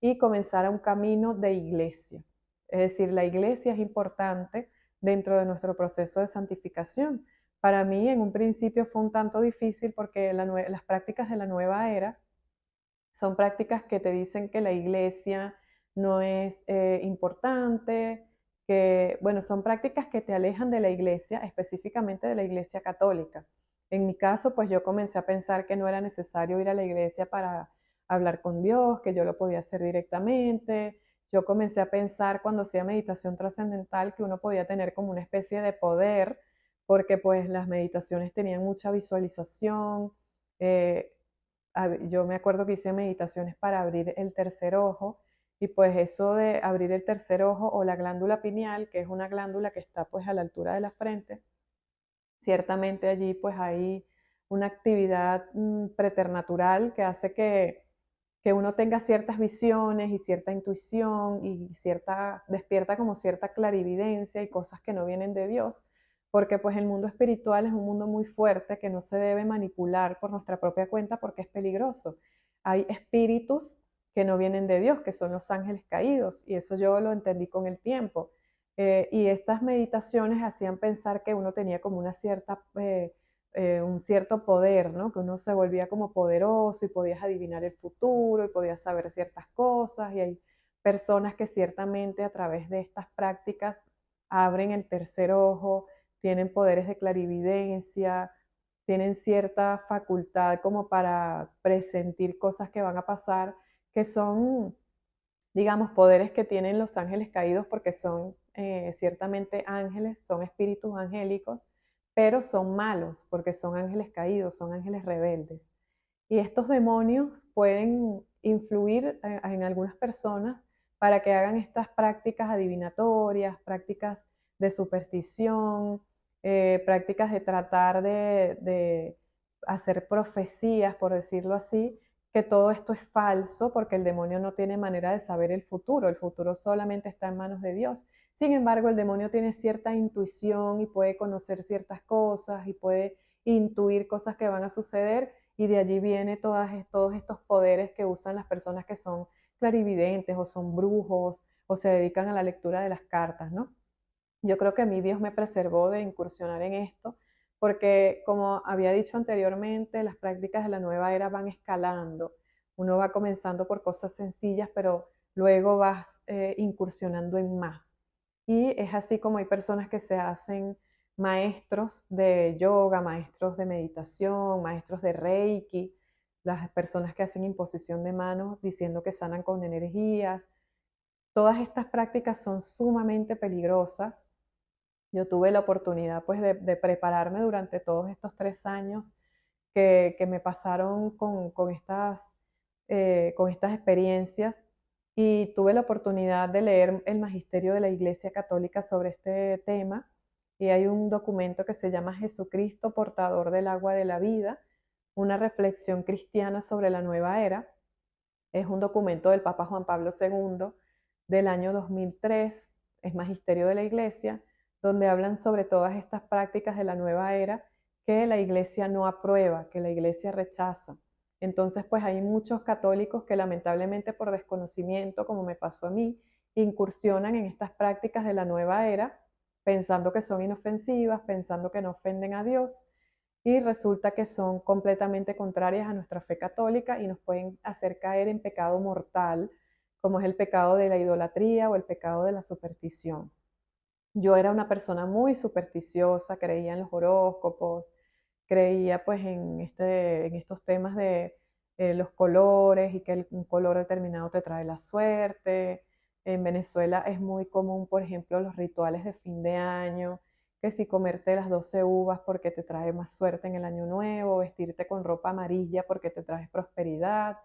y comenzara un camino de iglesia. Es decir, la iglesia es importante dentro de nuestro proceso de santificación. Para mí en un principio fue un tanto difícil porque las prácticas de la nueva era son prácticas que te dicen que la iglesia no es importante, que, bueno, son prácticas que te alejan de la iglesia, específicamente de la iglesia católica. En mi caso, pues yo comencé a pensar que no era necesario ir a la iglesia para hablar con Dios, que yo lo podía hacer directamente. Yo comencé a pensar cuando hacía meditación trascendental que uno podía tener como una especie de poder, porque pues las meditaciones tenían mucha visualización. eh, yo me acuerdo que hice meditaciones para abrir el tercer ojo y pues eso de abrir el tercer ojo o la glándula pineal, que es una glándula que está pues a la altura de la frente, ciertamente allí pues hay una actividad preternatural que hace que uno tenga ciertas visiones y cierta intuición y despierta como cierta clarividencia y cosas que no vienen de Dios, porque pues el mundo espiritual es un mundo muy fuerte que no se debe manipular por nuestra propia cuenta porque es peligroso. Hay espíritus que no vienen de Dios, que son los ángeles caídos, y eso yo lo entendí con el tiempo. Y estas meditaciones hacían pensar que uno tenía como una cierta, un cierto poder, ¿no? Que uno se volvía como poderoso y podías adivinar el futuro y podías saber ciertas cosas. Y hay personas que ciertamente a través de estas prácticas abren el tercer ojo, tienen poderes de clarividencia, tienen cierta facultad como para presentir cosas que van a pasar, que son, digamos, poderes que tienen los ángeles caídos porque son ciertamente ángeles, son espíritus angélicos, pero son malos porque son ángeles caídos, son ángeles rebeldes. Y estos demonios pueden influir en algunas personas para que hagan estas prácticas adivinatorias, prácticas de superstición, prácticas de tratar de hacer profecías, por decirlo así, que todo esto es falso porque el demonio no tiene manera de saber el futuro solamente está en manos de Dios. Sin embargo, el demonio tiene cierta intuición y puede conocer ciertas cosas y puede intuir cosas que van a suceder, y de allí viene todos estos poderes que usan las personas que son clarividentes o son brujos o se dedican a la lectura de las cartas, ¿no? Yo creo que a mí Dios me preservó de incursionar en esto, porque como había dicho anteriormente, las prácticas de la nueva era van escalando. Uno va comenzando por cosas sencillas, pero luego vas incursionando en más. Y es así como hay personas que se hacen maestros de yoga, maestros de meditación, maestros de Reiki, las personas que hacen imposición de manos diciendo que sanan con energías. Todas estas prácticas son sumamente peligrosas. Yo tuve la oportunidad pues de prepararme durante todos estos 3 años que me pasaron con estas experiencias, y tuve la oportunidad de leer el magisterio de la Iglesia Católica sobre este tema, y hay un documento que se llama Jesucristo, portador del agua de la vida, una reflexión cristiana sobre la nueva era. Es un documento del Papa Juan Pablo II del año 2003, es magisterio de la Iglesia, donde hablan sobre todas estas prácticas de la nueva era que la Iglesia no aprueba, que la Iglesia rechaza. Entonces, pues hay muchos católicos que lamentablemente por desconocimiento, como me pasó a mí, incursionan en estas prácticas de la nueva era, pensando que son inofensivas, pensando que no ofenden a Dios, y resulta que son completamente contrarias a nuestra fe católica y nos pueden hacer caer en pecado mortal, como es el pecado de la idolatría o el pecado de la superstición. Yo era una persona muy supersticiosa, creía en los horóscopos, creía pues en estos temas de los colores y que un color determinado te trae la suerte. En Venezuela es muy común, por ejemplo, los rituales de fin de año, que si comerte las 12 uvas porque te trae más suerte en el año nuevo, vestirte con ropa amarilla porque te trae prosperidad.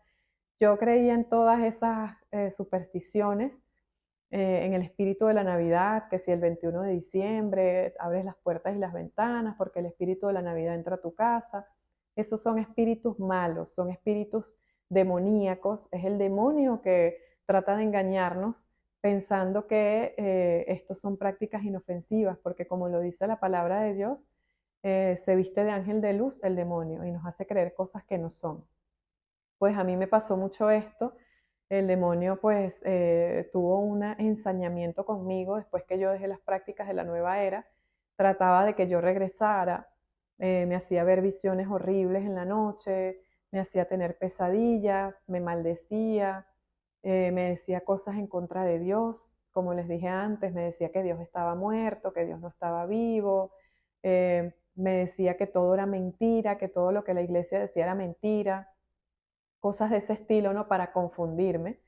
Yo creía en todas esas supersticiones, en el espíritu de la Navidad, que si el 21 de diciembre abres las puertas y las ventanas porque el espíritu de la Navidad entra a tu casa. Esos son espíritus malos, son espíritus demoníacos, es el demonio que trata de engañarnos pensando que estos son prácticas inofensivas, porque como lo dice la palabra de Dios, se viste de ángel de luz el demonio y nos hace creer cosas que no son. Pues a mí me pasó mucho esto. El demonio pues tuvo un ensañamiento conmigo después que yo dejé las prácticas de la nueva era. Trataba de que yo regresara, me hacía ver visiones horribles en la noche, me hacía tener pesadillas, me maldecía, me decía cosas en contra de Dios. Como les dije antes, me decía que Dios estaba muerto, que Dios no estaba vivo, me decía que todo era mentira, que todo lo que la iglesia decía era mentira, cosas de ese estilo, ¿no? Para confundirme.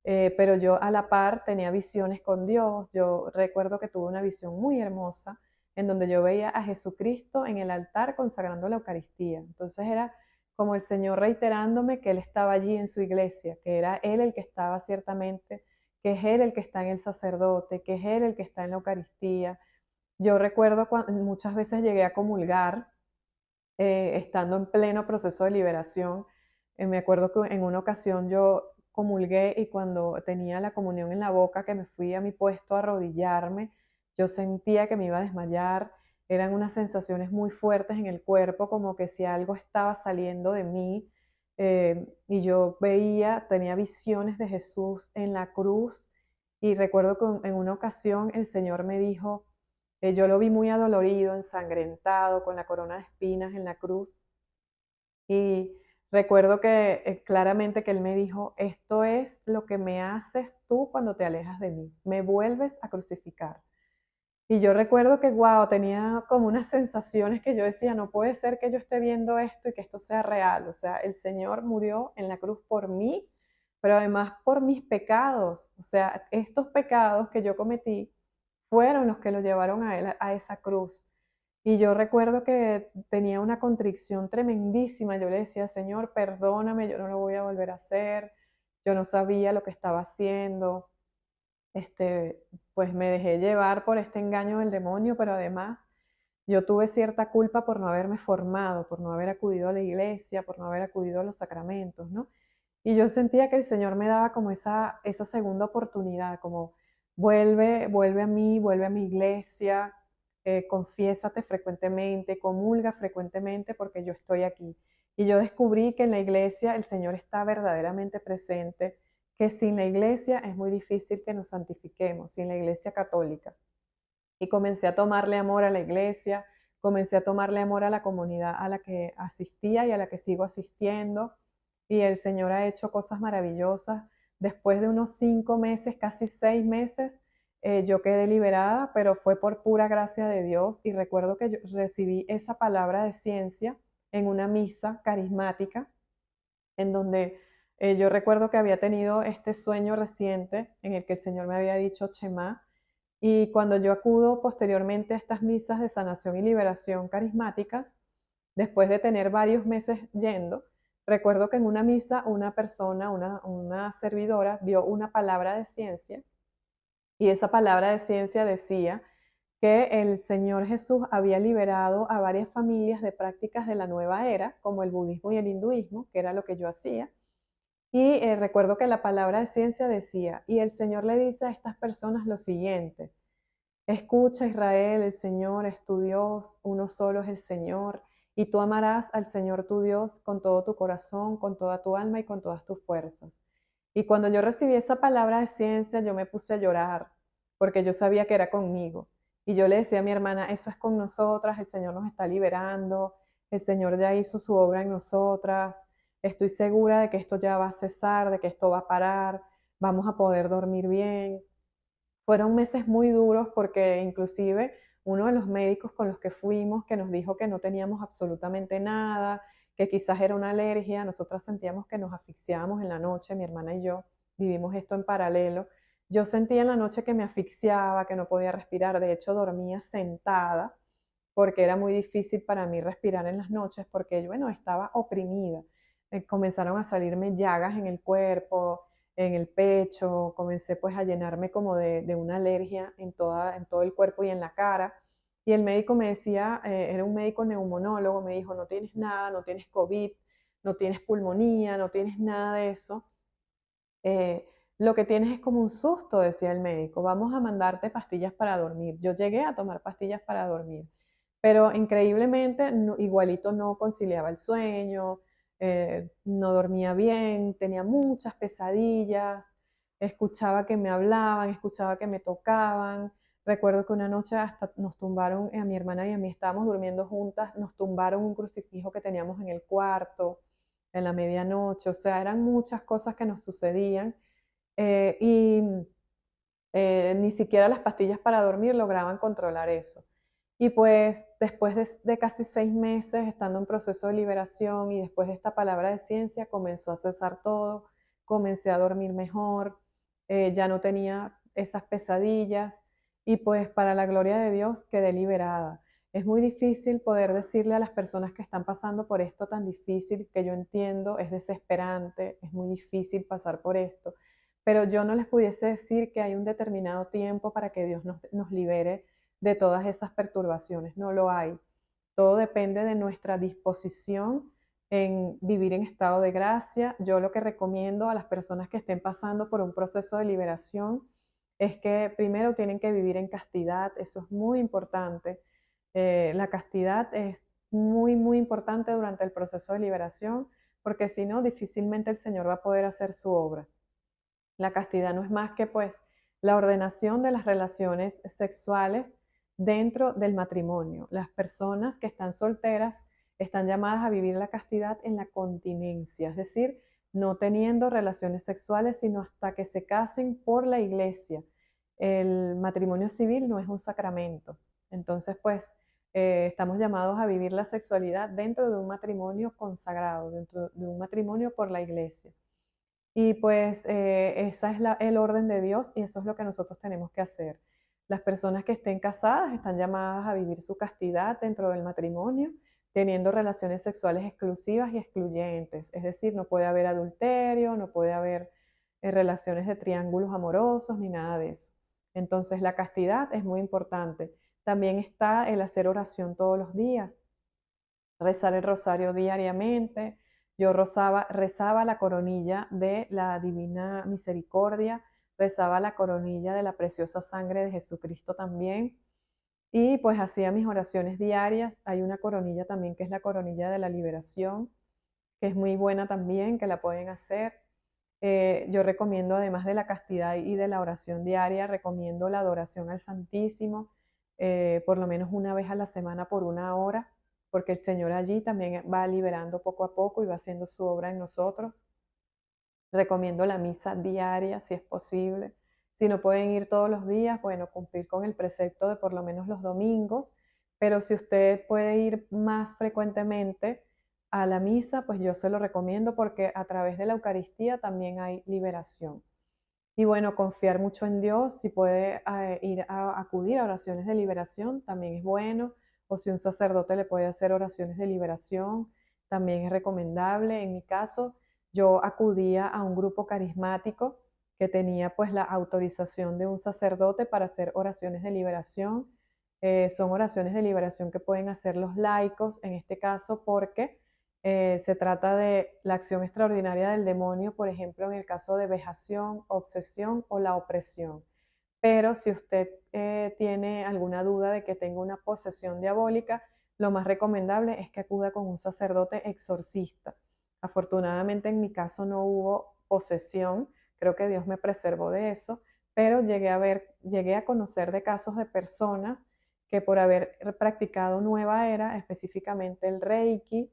Pero yo a la par tenía visiones con Dios. Yo recuerdo que tuve una visión muy hermosa en donde yo veía a Jesucristo en el altar consagrando la Eucaristía. Entonces era como el Señor reiterándome que Él estaba allí en su iglesia, que era Él el que estaba ciertamente, que es Él el que está en el sacerdote, que es Él el que está en la Eucaristía. Yo recuerdo cuando muchas veces llegué a comulgar, estando en pleno proceso de liberación. Me acuerdo que en una ocasión yo comulgué y cuando tenía la comunión en la boca, que me fui a mi puesto a arrodillarme, yo sentía que me iba a desmayar. Eran unas sensaciones muy fuertes en el cuerpo, como que si algo estaba saliendo de mí. Y yo veía, tenía visiones de Jesús en la cruz Y recuerdo que en una ocasión el Señor me dijo, yo lo vi muy adolorido, ensangrentado, con la corona de espinas en la cruz. Y recuerdo que claramente que Él me dijo, esto es lo que me haces tú cuando te alejas de mí, me vuelves a crucificar. Y yo recuerdo que, wow, tenía como unas sensaciones que yo decía, no puede ser que yo esté viendo esto y que esto sea real. O sea, el Señor murió en la cruz por mí, pero además por mis pecados. O sea, estos pecados que yo cometí fueron los que lo llevaron a él a esa cruz. Y yo recuerdo que tenía una contrición tremendísima. Yo le decía, Señor, perdóname, yo no lo voy a volver a hacer. Yo no sabía lo que estaba haciendo. Este, pues me dejé llevar por este engaño del demonio, pero además yo tuve cierta culpa por no haberme formado, por no haber acudido a la iglesia, por no haber acudido a los sacramentos, ¿no? Y yo sentía que el Señor me daba como esa segunda oportunidad, como vuelve a mí, vuelve a mi iglesia, confiésate frecuentemente, comulga frecuentemente porque yo estoy aquí. Y yo descubrí que en la iglesia el Señor está verdaderamente presente, que sin la iglesia es muy difícil que nos santifiquemos, sin la iglesia católica. Y comencé a tomarle amor a la iglesia, comencé a tomarle amor a la comunidad a la que asistía y a la que sigo asistiendo. Y el Señor ha hecho cosas maravillosas. Después de unos 5 meses, casi 6 meses, yo quedé liberada, pero fue por pura gracia de Dios. Y recuerdo que yo recibí esa palabra de ciencia en una misa carismática, en donde yo recuerdo que había tenido este sueño reciente en el que el Señor me había dicho Shema, y cuando yo acudo posteriormente a estas misas de sanación y liberación carismáticas, después de tener varios meses yendo, recuerdo que en una misa una persona, una servidora, dio una palabra de ciencia, y esa palabra de ciencia decía que el Señor Jesús había liberado a varias familias de prácticas de la nueva era, como el budismo y el hinduismo, que era lo que yo hacía. Y recuerdo que la palabra de ciencia decía, y el Señor le dice a estas personas lo siguiente: escucha, Israel, el Señor es tu Dios, uno solo es el Señor, y tú amarás al Señor tu Dios con todo tu corazón, con toda tu alma y con todas tus fuerzas. Y cuando yo recibí esa palabra de ciencia, yo me puse a llorar, porque yo sabía que era conmigo. Y yo le decía a mi hermana, eso es con nosotras, el Señor nos está liberando, el Señor ya hizo su obra en nosotras, estoy segura de que esto ya va a cesar, de que esto va a parar, vamos a poder dormir bien. Fueron meses muy duros porque inclusive uno de los médicos con los que fuimos, que nos dijo que no teníamos absolutamente nada, que quizás era una alergia, nosotras sentíamos que nos asfixiábamos en la noche, mi hermana y yo vivimos esto en paralelo. Yo sentía en la noche que me asfixiaba, que no podía respirar, de hecho dormía sentada porque era muy difícil para mí respirar en las noches porque, bueno, estaba oprimida. Comenzaron a salirme llagas en el cuerpo, en el pecho, comencé pues a llenarme como de una alergia en todo el cuerpo y en la cara. Y el médico me decía, era un médico neumonólogo, me dijo, no tienes nada, no tienes COVID, no tienes pulmonía, no tienes nada de eso. Eh, lo que tienes es como un susto, decía el médico, vamos a mandarte pastillas para dormir. Yo llegué a tomar pastillas para dormir, pero increíblemente igualito no conciliaba el sueño, no dormía bien, tenía muchas pesadillas, escuchaba que me hablaban, escuchaba que me tocaban. Recuerdo que una noche hasta nos tumbaron, a mi hermana y a mí estábamos durmiendo juntas, nos tumbaron un crucifijo que teníamos en el cuarto en la medianoche, o sea, eran muchas cosas que nos sucedían, y ni siquiera las pastillas para dormir lograban controlar eso. Y pues después de casi 6 meses estando en proceso de liberación y después de esta palabra de ciencia, comenzó a cesar todo, comencé a dormir mejor, ya no tenía esas pesadillas y pues para la gloria de Dios quedé liberada. Es muy difícil poder decirle a las personas que están pasando por esto tan difícil, que yo entiendo, es desesperante, es muy difícil pasar por esto, pero yo no les pudiese decir que hay un determinado tiempo para que Dios nos libere de todas esas perturbaciones. No lo hay. Todo depende de nuestra disposición en vivir en estado de gracia. Yo lo que recomiendo a las personas que estén pasando por un proceso de liberación es que primero tienen que vivir en castidad. Eso es muy importante. La castidad es muy, muy importante durante el proceso de liberación, porque si no, difícilmente el Señor va a poder hacer su obra. La castidad no es más que pues la ordenación de las relaciones sexuales dentro del matrimonio. Las personas que están solteras están llamadas a vivir la castidad en la continencia, es decir, no teniendo relaciones sexuales sino hasta que se casen por la iglesia. El matrimonio civil no es un sacramento. Entonces, pues, estamos llamados a vivir la sexualidad dentro de un matrimonio consagrado, dentro de un matrimonio por la iglesia. Y pues esa es el orden de Dios y eso es lo que nosotros tenemos que hacer. Las personas que estén casadas están llamadas a vivir su castidad dentro del matrimonio, teniendo relaciones sexuales exclusivas y excluyentes. Es decir, no puede haber adulterio, no puede haber relaciones de triángulos amorosos ni nada de eso. Entonces la castidad es muy importante. También está el hacer oración todos los días, rezar el rosario diariamente. Yo rezaba la coronilla de la Divina Misericordia, rezaba la coronilla de la preciosa sangre de Jesucristo también. Y pues hacía mis oraciones diarias. Hay una coronilla también que es la coronilla de la liberación, que es muy buena también, que la pueden hacer. Yo recomiendo, además de la castidad y de la oración diaria, recomiendo la adoración al Santísimo, por lo menos una vez a la semana por 1 hora, porque el Señor allí también va liberando poco a poco y va haciendo su obra en nosotros. Recomiendo la misa diaria, si es posible. Si no pueden ir todos los días, bueno, cumplir con el precepto de por lo menos los domingos, pero si usted puede ir más frecuentemente a la misa, pues yo se lo recomiendo porque a través de la Eucaristía también hay liberación. Y bueno, confiar mucho en Dios, si puede ir a acudir a oraciones de liberación, también es bueno, o si un sacerdote le puede hacer oraciones de liberación, también es recomendable. En mi caso, yo acudía a un grupo carismático que tenía pues la autorización de un sacerdote para hacer oraciones de liberación. Son oraciones de liberación que pueden hacer los laicos, en este caso porque se trata de la acción extraordinaria del demonio, por ejemplo, en el caso de vejación, obsesión o la opresión. Pero si usted tiene alguna duda de que tenga una posesión diabólica, lo más recomendable es que acuda con un sacerdote exorcista. Afortunadamente en mi caso no hubo posesión, creo que Dios me preservó de eso, pero llegué a conocer de casos de personas que por haber practicado nueva era, específicamente el Reiki,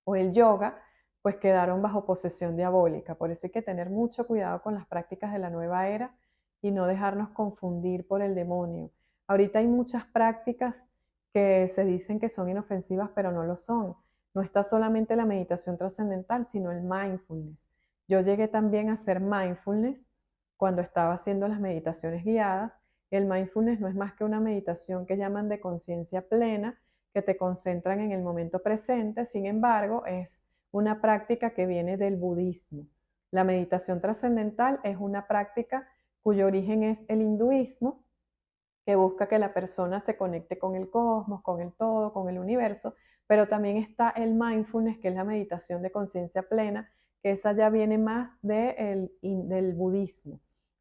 o el yoga, pues quedaron bajo posesión diabólica. Por eso hay que tener mucho cuidado con las prácticas de la nueva era y no dejarnos confundir por el demonio. Ahorita hay muchas prácticas que se dicen que son inofensivas, pero no lo son. No está solamente la meditación trascendental, sino el mindfulness. Yo llegué también a hacer mindfulness cuando estaba haciendo las meditaciones guiadas. El mindfulness no es más que una meditación que llaman de conciencia plena, que te concentran en el momento presente. Sin embargo, es una práctica que viene del budismo. La meditación trascendental es una práctica cuyo origen es el hinduismo, que busca que la persona se conecte con el cosmos, con el todo, con el universo, pero también está el mindfulness, que es la meditación de conciencia plena, que esa ya viene más del budismo,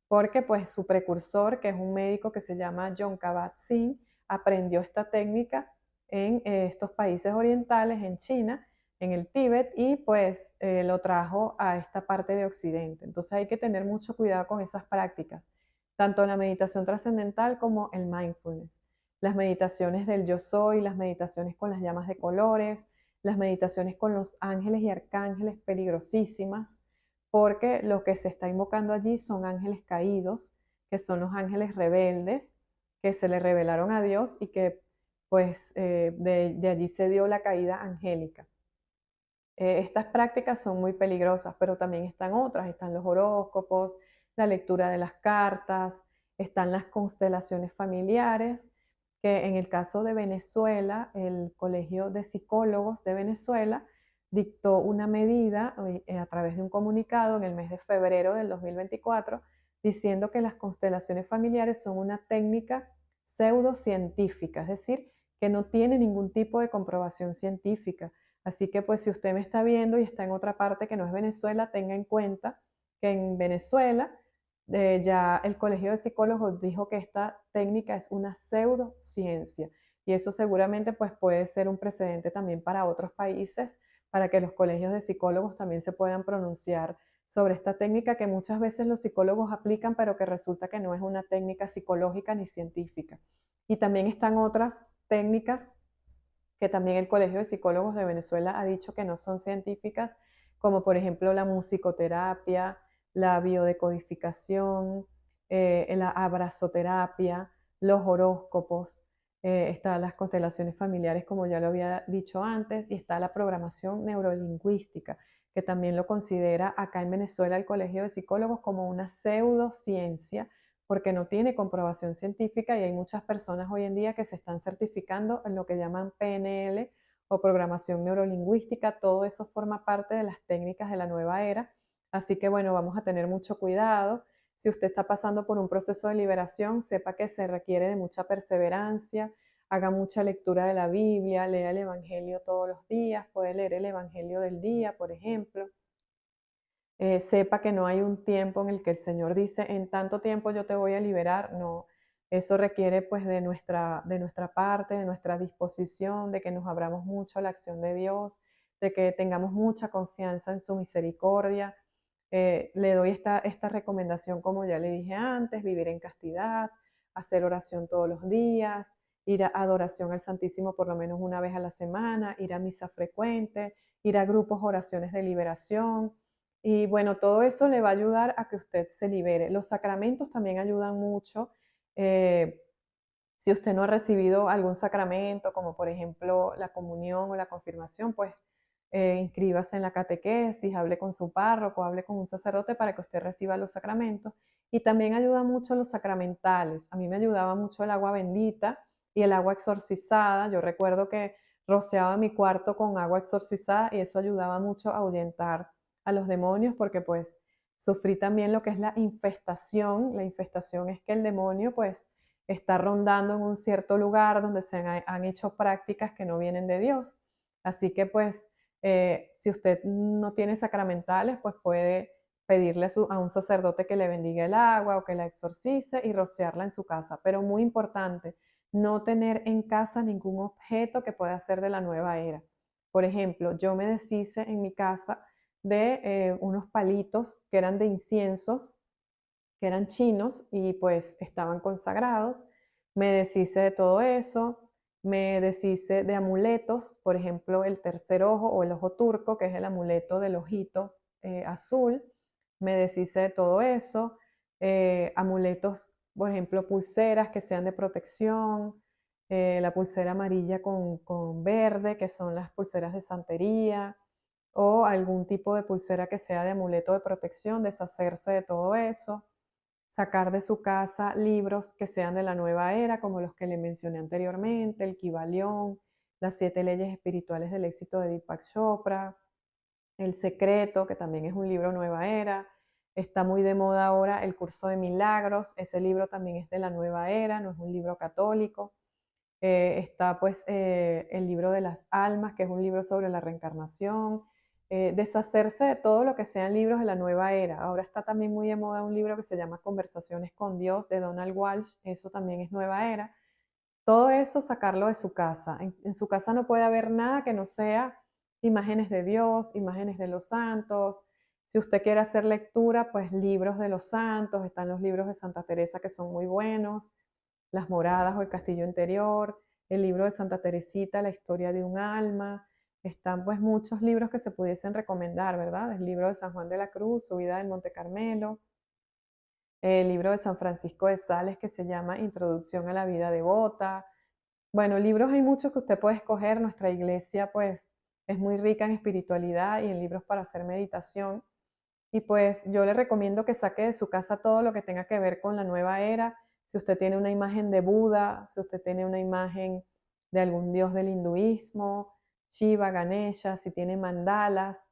porque pues su precursor, que es un médico que se llama Jon Kabat-Zinn, aprendió esta técnica en estos países orientales, en China, en el Tíbet, y pues lo trajo a esta parte de Occidente. Entonces hay que tener mucho cuidado con esas prácticas, tanto la meditación trascendental como el mindfulness. Las meditaciones del yo soy, las meditaciones con las llamas de colores, las meditaciones con los ángeles y arcángeles, peligrosísimas, porque lo que se está invocando allí son ángeles caídos, que son los ángeles rebeldes, que se le rebelaron a Dios y que pues de allí se dio la caída angélica. Estas prácticas son muy peligrosas, pero también están otras, están los horóscopos, la lectura de las cartas, están las constelaciones familiares, que en el caso de Venezuela, el Colegio de Psicólogos de Venezuela dictó una medida a través de un comunicado en el mes de febrero del 2024 diciendo que las constelaciones familiares son una técnica pseudocientífica, es decir, que no tiene ningún tipo de comprobación científica. Así que pues si usted me está viendo y está en otra parte que no es Venezuela, tenga en cuenta que en Venezuela ya el Colegio de Psicólogos dijo que esta técnica es una pseudociencia y eso seguramente pues puede ser un precedente también para otros países, para que los colegios de psicólogos también se puedan pronunciar sobre esta técnica que muchas veces los psicólogos aplican, pero que resulta que no es una técnica psicológica ni científica. Y también están otras técnicas que también el Colegio de Psicólogos de Venezuela ha dicho que no son científicas, como por ejemplo la musicoterapia, la biodecodificación, la abrazoterapia, los horóscopos, están las constelaciones familiares, como ya lo había dicho antes, y está la programación neurolingüística, que también lo considera acá en Venezuela el Colegio de Psicólogos como una pseudociencia, porque no tiene comprobación científica y hay muchas personas hoy en día que se están certificando en lo que llaman PNL o programación neurolingüística. Todo eso forma parte de las técnicas de la nueva era. Así que bueno, vamos a tener mucho cuidado. Si usted está pasando por un proceso de liberación, sepa que se requiere de mucha perseverancia, haga mucha lectura de la Biblia, lea el Evangelio todos los días, puede leer el Evangelio del día, por ejemplo. Sepa que no hay un tiempo en el que el Señor dice, en tanto tiempo yo te voy a liberar. No, eso requiere pues de nuestra parte, de nuestra disposición, de que nos abramos mucho a la acción de Dios, de que tengamos mucha confianza en su misericordia. Le doy esta recomendación, como ya le dije antes: vivir en castidad, hacer oración todos los días, ir a adoración al Santísimo por lo menos una vez a la semana, ir a misa frecuente, ir a grupos oraciones de liberación. Y bueno, todo eso le va a ayudar a que usted se libere. Los sacramentos también ayudan mucho. Eh, si usted no ha recibido algún sacramento, como por ejemplo la comunión o la confirmación, pues inscríbase en la catequesis, hable con su párroco, hable con un sacerdote para que usted reciba los sacramentos. Y también ayuda mucho los sacramentales. A mí me ayudaba mucho el agua bendita y el agua exorcizada. Yo recuerdo que rociaba mi cuarto con agua exorcizada y eso ayudaba mucho a ahuyentar a los demonios, porque pues sufrí también lo que es la infestación. La infestación es que el demonio pues está rondando en un cierto lugar donde se han hecho prácticas que no vienen de Dios. Así que pues si usted no tiene sacramentales, pues puede pedirle a un sacerdote que le bendiga el agua o que la exorcice y rociarla en su casa. Pero muy importante, no tener en casa ningún objeto que pueda ser de la nueva era. Por ejemplo, yo me deshice en mi casa de unos palitos que eran de inciensos, que eran chinos y pues estaban consagrados. Me deshice de todo eso, me deshice de amuletos, por ejemplo, el tercer ojo o el ojo turco, que es el amuleto del ojito azul. Me deshice de todo eso. Amuletos, por ejemplo, pulseras que sean de protección, la pulsera amarilla con verde, que son las pulseras de santería, o algún tipo de pulsera que sea de amuleto de protección, deshacerse de todo eso, sacar de su casa libros que sean de la nueva era, como los que le mencioné anteriormente, el Kybalión, las 7 leyes espirituales del éxito de Deepak Chopra, El Secreto, que también es un libro nueva era. Está muy de moda ahora el Curso de Milagros, ese libro también es de la nueva era, no es un libro católico. Está pues el libro de las almas, que es un libro sobre la reencarnación. Deshacerse de todo lo que sean libros de la nueva era. Ahora está también muy de moda un libro que se llama Conversaciones con Dios, de Donald Walsh, eso también es nueva era. Todo eso sacarlo de su casa. En su casa no puede haber nada que no sea imágenes de Dios, imágenes de los santos. Si usted quiere hacer lectura, pues libros de los santos, están los libros de Santa Teresa que son muy buenos, Las Moradas o El Castillo Interior, el libro de Santa Teresita, La Historia de un Alma. Están pues muchos libros que se pudiesen recomendar, ¿verdad? El libro de San Juan de la Cruz, Su vida en Monte Carmelo, el libro de San Francisco de Sales que se llama Introducción a la vida devota. Bueno, libros hay muchos que usted puede escoger. Nuestra iglesia pues es muy rica en espiritualidad y en libros para hacer meditación. Y pues yo le recomiendo que saque de su casa todo lo que tenga que ver con la nueva era. Si usted tiene una imagen de Buda, si usted tiene una imagen de algún dios del hinduismo, Shiva, Ganesha, si tiene mandalas,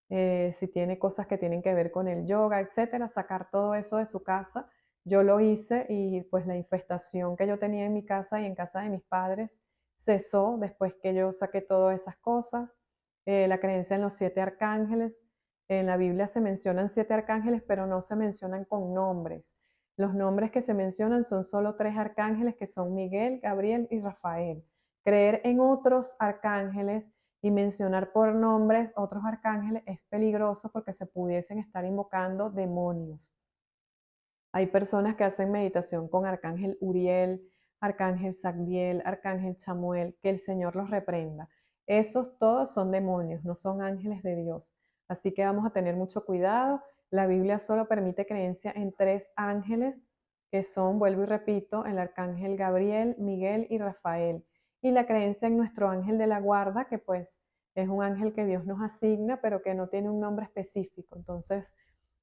si tiene cosas que tienen que ver con el yoga, etcétera, sacar todo eso de su casa. Yo lo hice y pues la infestación que yo tenía en mi casa y en casa de mis padres cesó después que yo saqué todas esas cosas. La creencia en los 7 arcángeles. En la Biblia se mencionan 7 arcángeles, pero no se mencionan con nombres. Los nombres que se mencionan son solo 3 arcángeles, que son Miguel, Gabriel y Rafael. Creer en otros arcángeles y mencionar por nombres otros arcángeles es peligroso porque se pudiesen estar invocando demonios. Hay personas que hacen meditación con Arcángel Uriel, Arcángel Sagdiel, Arcángel Chamuel, que el Señor los reprenda. Esos todos son demonios, no son ángeles de Dios. Así que vamos a tener mucho cuidado. La Biblia solo permite creencia en 3 ángeles, que son, vuelvo y repito, el Arcángel Gabriel, Miguel y Rafael. Y la creencia en nuestro ángel de la guarda, que pues es un ángel que Dios nos asigna, pero que no tiene un nombre específico. Entonces,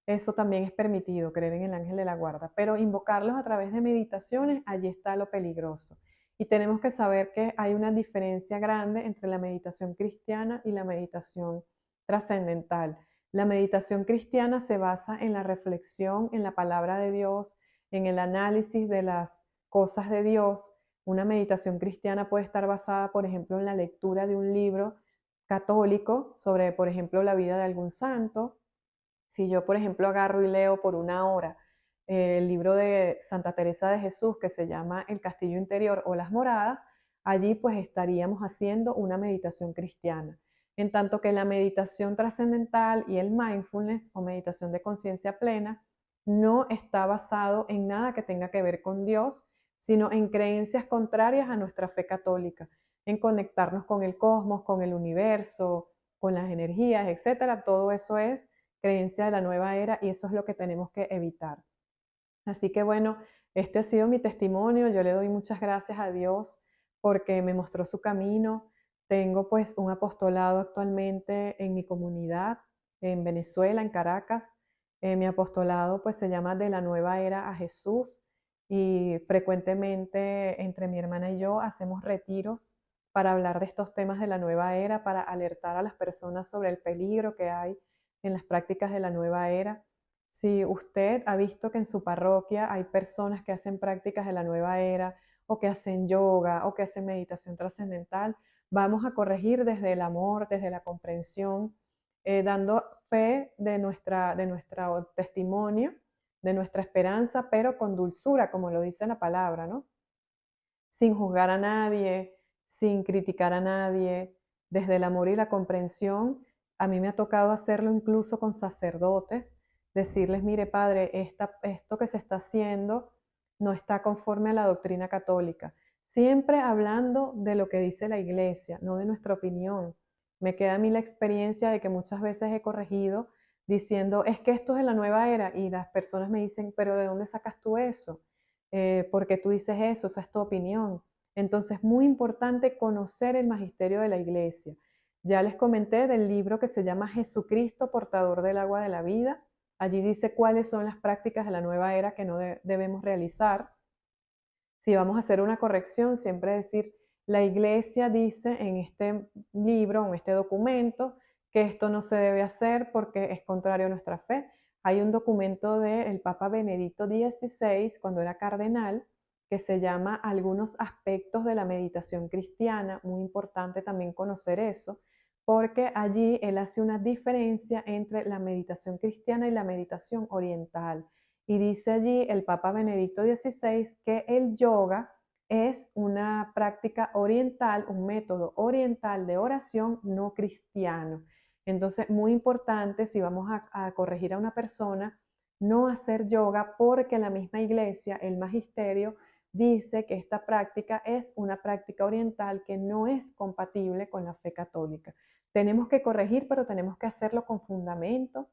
eso también es permitido, creer en el ángel de la guarda, pero invocarlos a través de meditaciones, allí está lo peligroso. Y tenemos que saber que hay una diferencia grande entre la meditación cristiana y la meditación trascendental. La meditación cristiana se basa en la reflexión, en la palabra de Dios, en el análisis de las cosas de Dios. Una meditación cristiana puede estar basada, por ejemplo, en la lectura de un libro católico sobre, por ejemplo, la vida de algún santo. Si yo, por ejemplo, agarro y leo por una hora el libro de Santa Teresa de Jesús que se llama El Castillo Interior o Las Moradas, allí pues estaríamos haciendo una meditación cristiana. En tanto que la meditación trascendental y el mindfulness o meditación de conciencia plena no está basado en nada que tenga que ver con Dios, sino en creencias contrarias a nuestra fe católica, en conectarnos con el cosmos, con el universo, con las energías, etcétera. Todo eso es creencia de la nueva era y eso es lo que tenemos que evitar. Así que bueno, este ha sido mi testimonio. Yo le doy muchas gracias a Dios porque me mostró su camino. Tengo pues un apostolado actualmente en mi comunidad, en Venezuela, en Caracas. Mi apostolado pues se llama De la Nueva Era a Jesús y frecuentemente entre mi hermana y yo hacemos retiros para hablar de estos temas de la nueva era, para alertar a las personas sobre el peligro que hay en las prácticas de la nueva era. Si usted ha visto que en su parroquia hay personas que hacen prácticas de la nueva era o que hacen yoga o que hacen meditación trascendental, vamos a corregir desde el amor, desde la comprensión, dando fe de nuestro testimonio, de nuestra esperanza, pero con dulzura, como lo dice la palabra, ¿no? Sin juzgar a nadie, sin criticar a nadie, desde el amor y la comprensión. A mí me ha tocado hacerlo incluso con sacerdotes, decirles, mire padre, esto que se está haciendo no está conforme a la doctrina católica. Siempre hablando de lo que dice la iglesia, no de nuestra opinión. Me queda a mí la experiencia de que muchas veces he corregido diciendo, es que esto es de la nueva era, y las personas me dicen, pero ¿de dónde sacas tú eso? Porque tú dices eso, esa es tu opinión. Entonces, es muy importante conocer el magisterio de la iglesia. Ya les comenté del libro que se llama Jesucristo, portador del agua de la vida. Allí dice cuáles son las prácticas de la nueva era que no debemos realizar. Si vamos a hacer una corrección, siempre decir, la iglesia dice en este libro, en este documento, que esto no se debe hacer porque es contrario a nuestra fe. Hay un documento del Papa Benedicto XVI, cuando era cardenal, que se llama Algunos aspectos de la meditación cristiana. Muy importante también conocer eso, porque allí él hace una diferencia entre la meditación cristiana y la meditación oriental. Y dice allí el Papa Benedicto XVI que el yoga es una práctica oriental, un método oriental de oración no cristiano. Entonces, muy importante si vamos a corregir a una persona, no hacer yoga porque la misma iglesia, el magisterio, dice que esta práctica es una práctica oriental que no es compatible con la fe católica. Tenemos que corregir, pero tenemos que hacerlo con fundamento,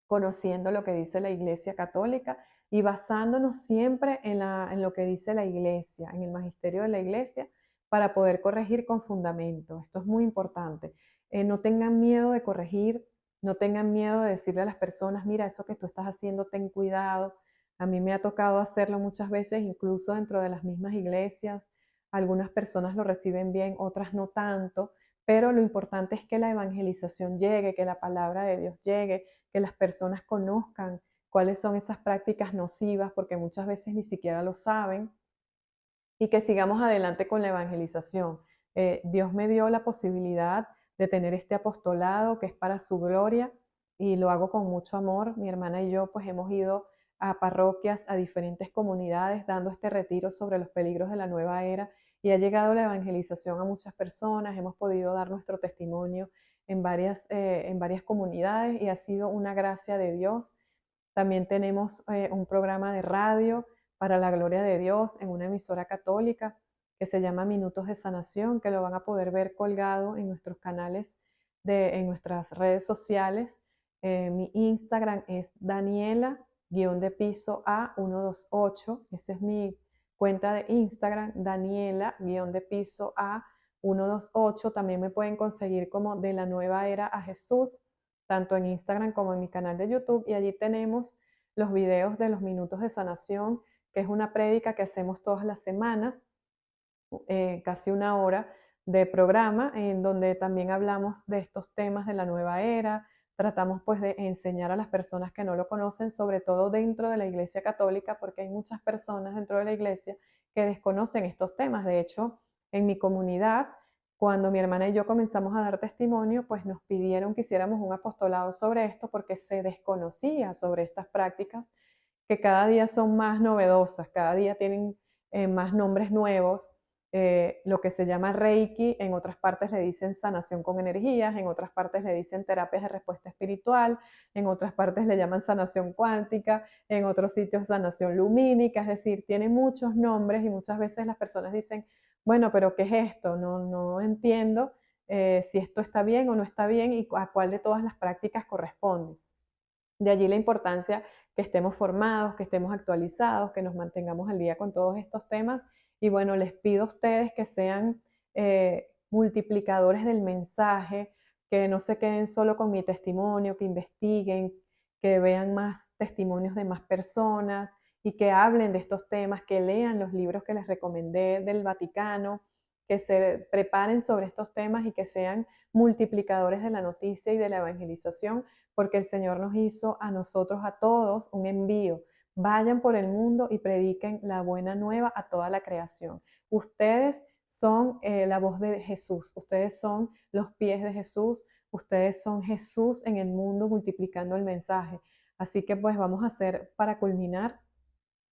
conociendo lo que dice la Iglesia Católica y basándonos siempre en lo que dice la Iglesia, en el magisterio de la Iglesia, para poder corregir con fundamento. Esto es muy importante. No tengan miedo de corregir, no tengan miedo de decirle a las personas, mira, eso que tú estás haciendo, ten cuidado. A mí me ha tocado hacerlo muchas veces, incluso dentro de las mismas iglesias. Algunas personas lo reciben bien, otras no tanto, pero lo importante es que la evangelización llegue, que la palabra de Dios llegue, que las personas conozcan cuáles son esas prácticas nocivas, porque muchas veces ni siquiera lo saben, y que sigamos adelante con la evangelización. Dios me dio la posibilidad de tener este apostolado que es para su gloria y lo hago con mucho amor. Mi hermana y yo pues hemos ido a parroquias, a diferentes comunidades, dando este retiro sobre los peligros de la nueva era y ha llegado la evangelización a muchas personas, hemos podido dar nuestro testimonio en varias comunidades y ha sido una gracia de Dios. También tenemos un programa de radio para la gloria de Dios en una emisora católica que se llama Minutos de Sanación, que lo van a poder ver colgado en nuestros canales, en nuestras redes sociales. Mi Instagram es Daniela-A128. Esa es mi cuenta de Instagram, Daniela-A128. También me pueden conseguir como De la Nueva Era a Jesús, tanto en Instagram como en mi canal de YouTube. Y allí tenemos los videos de los minutos de sanación, que es una prédica que hacemos todas las semanas, casi una hora de programa, en donde también hablamos de estos temas de la nueva era. Tratamos pues de enseñar a las personas que no lo conocen, sobre todo dentro de la Iglesia Católica, porque hay muchas personas dentro de la Iglesia que desconocen estos temas. De hecho, en mi comunidad, cuando mi hermana y yo comenzamos a dar testimonio, pues nos pidieron que hiciéramos un apostolado sobre esto porque se desconocía sobre estas prácticas que cada día son más novedosas, cada día tienen más nombres nuevos. Lo que se llama Reiki, en otras partes le dicen sanación con energías, en otras partes le dicen terapias de respuesta espiritual, en otras partes le llaman sanación cuántica, en otros sitios sanación lumínica, es decir, tiene muchos nombres y muchas veces las personas dicen, bueno, pero ¿qué es esto? No entiendo si esto está bien o no está bien y a cuál de todas las prácticas corresponde. De allí la importancia que estemos formados, que estemos actualizados, que nos mantengamos al día con todos estos temas. Y bueno, les pido a ustedes que sean multiplicadores del mensaje, que no se queden solo con mi testimonio, que investiguen, que vean más testimonios de más personas y que hablen de estos temas, que lean los libros que les recomendé del Vaticano, que se preparen sobre estos temas y que sean multiplicadores de la noticia y de la evangelización, porque el Señor nos hizo a nosotros, a todos, un envío. Vayan por el mundo y prediquen la buena nueva a toda la creación. Ustedes son la voz de Jesús, ustedes son los pies de Jesús, ustedes son Jesús en el mundo multiplicando el mensaje. Así que pues vamos a hacer, para culminar,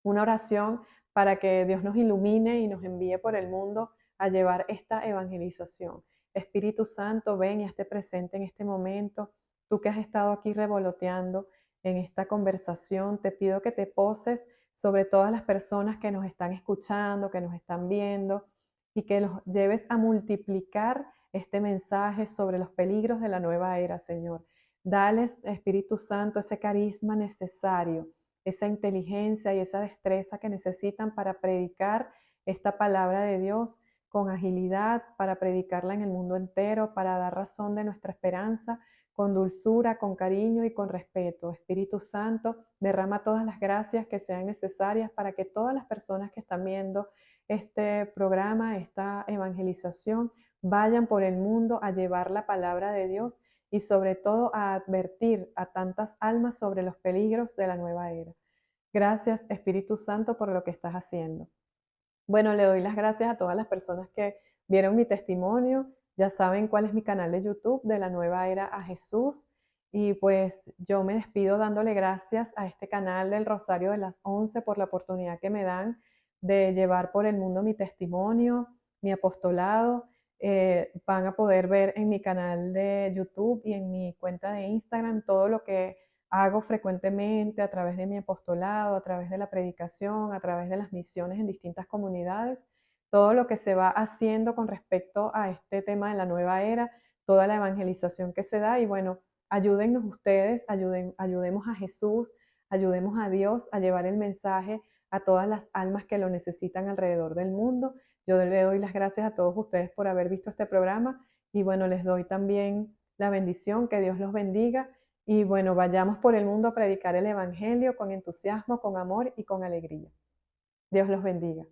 una oración para que Dios nos ilumine y nos envíe por el mundo a llevar esta evangelización. Espíritu Santo, ven y esté presente en este momento. Tú que has estado aquí revoloteando en esta conversación, te pido que te poses sobre todas las personas que nos están escuchando, que nos están viendo, y que los lleves a multiplicar este mensaje sobre los peligros de la nueva era, Señor. Dales, Espíritu Santo, ese carisma necesario, esa inteligencia y esa destreza que necesitan para predicar esta palabra de Dios con agilidad, para predicarla en el mundo entero, para dar razón de nuestra esperanza, con dulzura, con cariño y con respeto. Espíritu Santo, derrama todas las gracias que sean necesarias para que todas las personas que están viendo este programa, esta evangelización, vayan por el mundo a llevar la palabra de Dios y sobre todo a advertir a tantas almas sobre los peligros de la nueva era. Gracias, Espíritu Santo, por lo que estás haciendo. Bueno, le doy las gracias a todas las personas que vieron mi testimonio. Ya saben cuál es mi canal de YouTube, De la Nueva Era a Jesús. Y pues yo me despido dándole gracias a este canal del Rosario de las 11 por la oportunidad que me dan de llevar por el mundo mi testimonio, mi apostolado. Van a poder ver en mi canal de YouTube y en mi cuenta de Instagram todo lo que hago frecuentemente a través de mi apostolado, a través de la predicación, a través de las misiones en distintas comunidades, todo lo que se va haciendo con respecto a este tema de la nueva era, toda la evangelización que se da y bueno, ayúdennos ustedes, ayudemos a Jesús, ayudemos a Dios a llevar el mensaje a todas las almas que lo necesitan alrededor del mundo. Yo le doy las gracias a todos ustedes por haber visto este programa y bueno, les doy también la bendición, que Dios los bendiga y bueno, vayamos por el mundo a predicar el Evangelio con entusiasmo, con amor y con alegría. Dios los bendiga.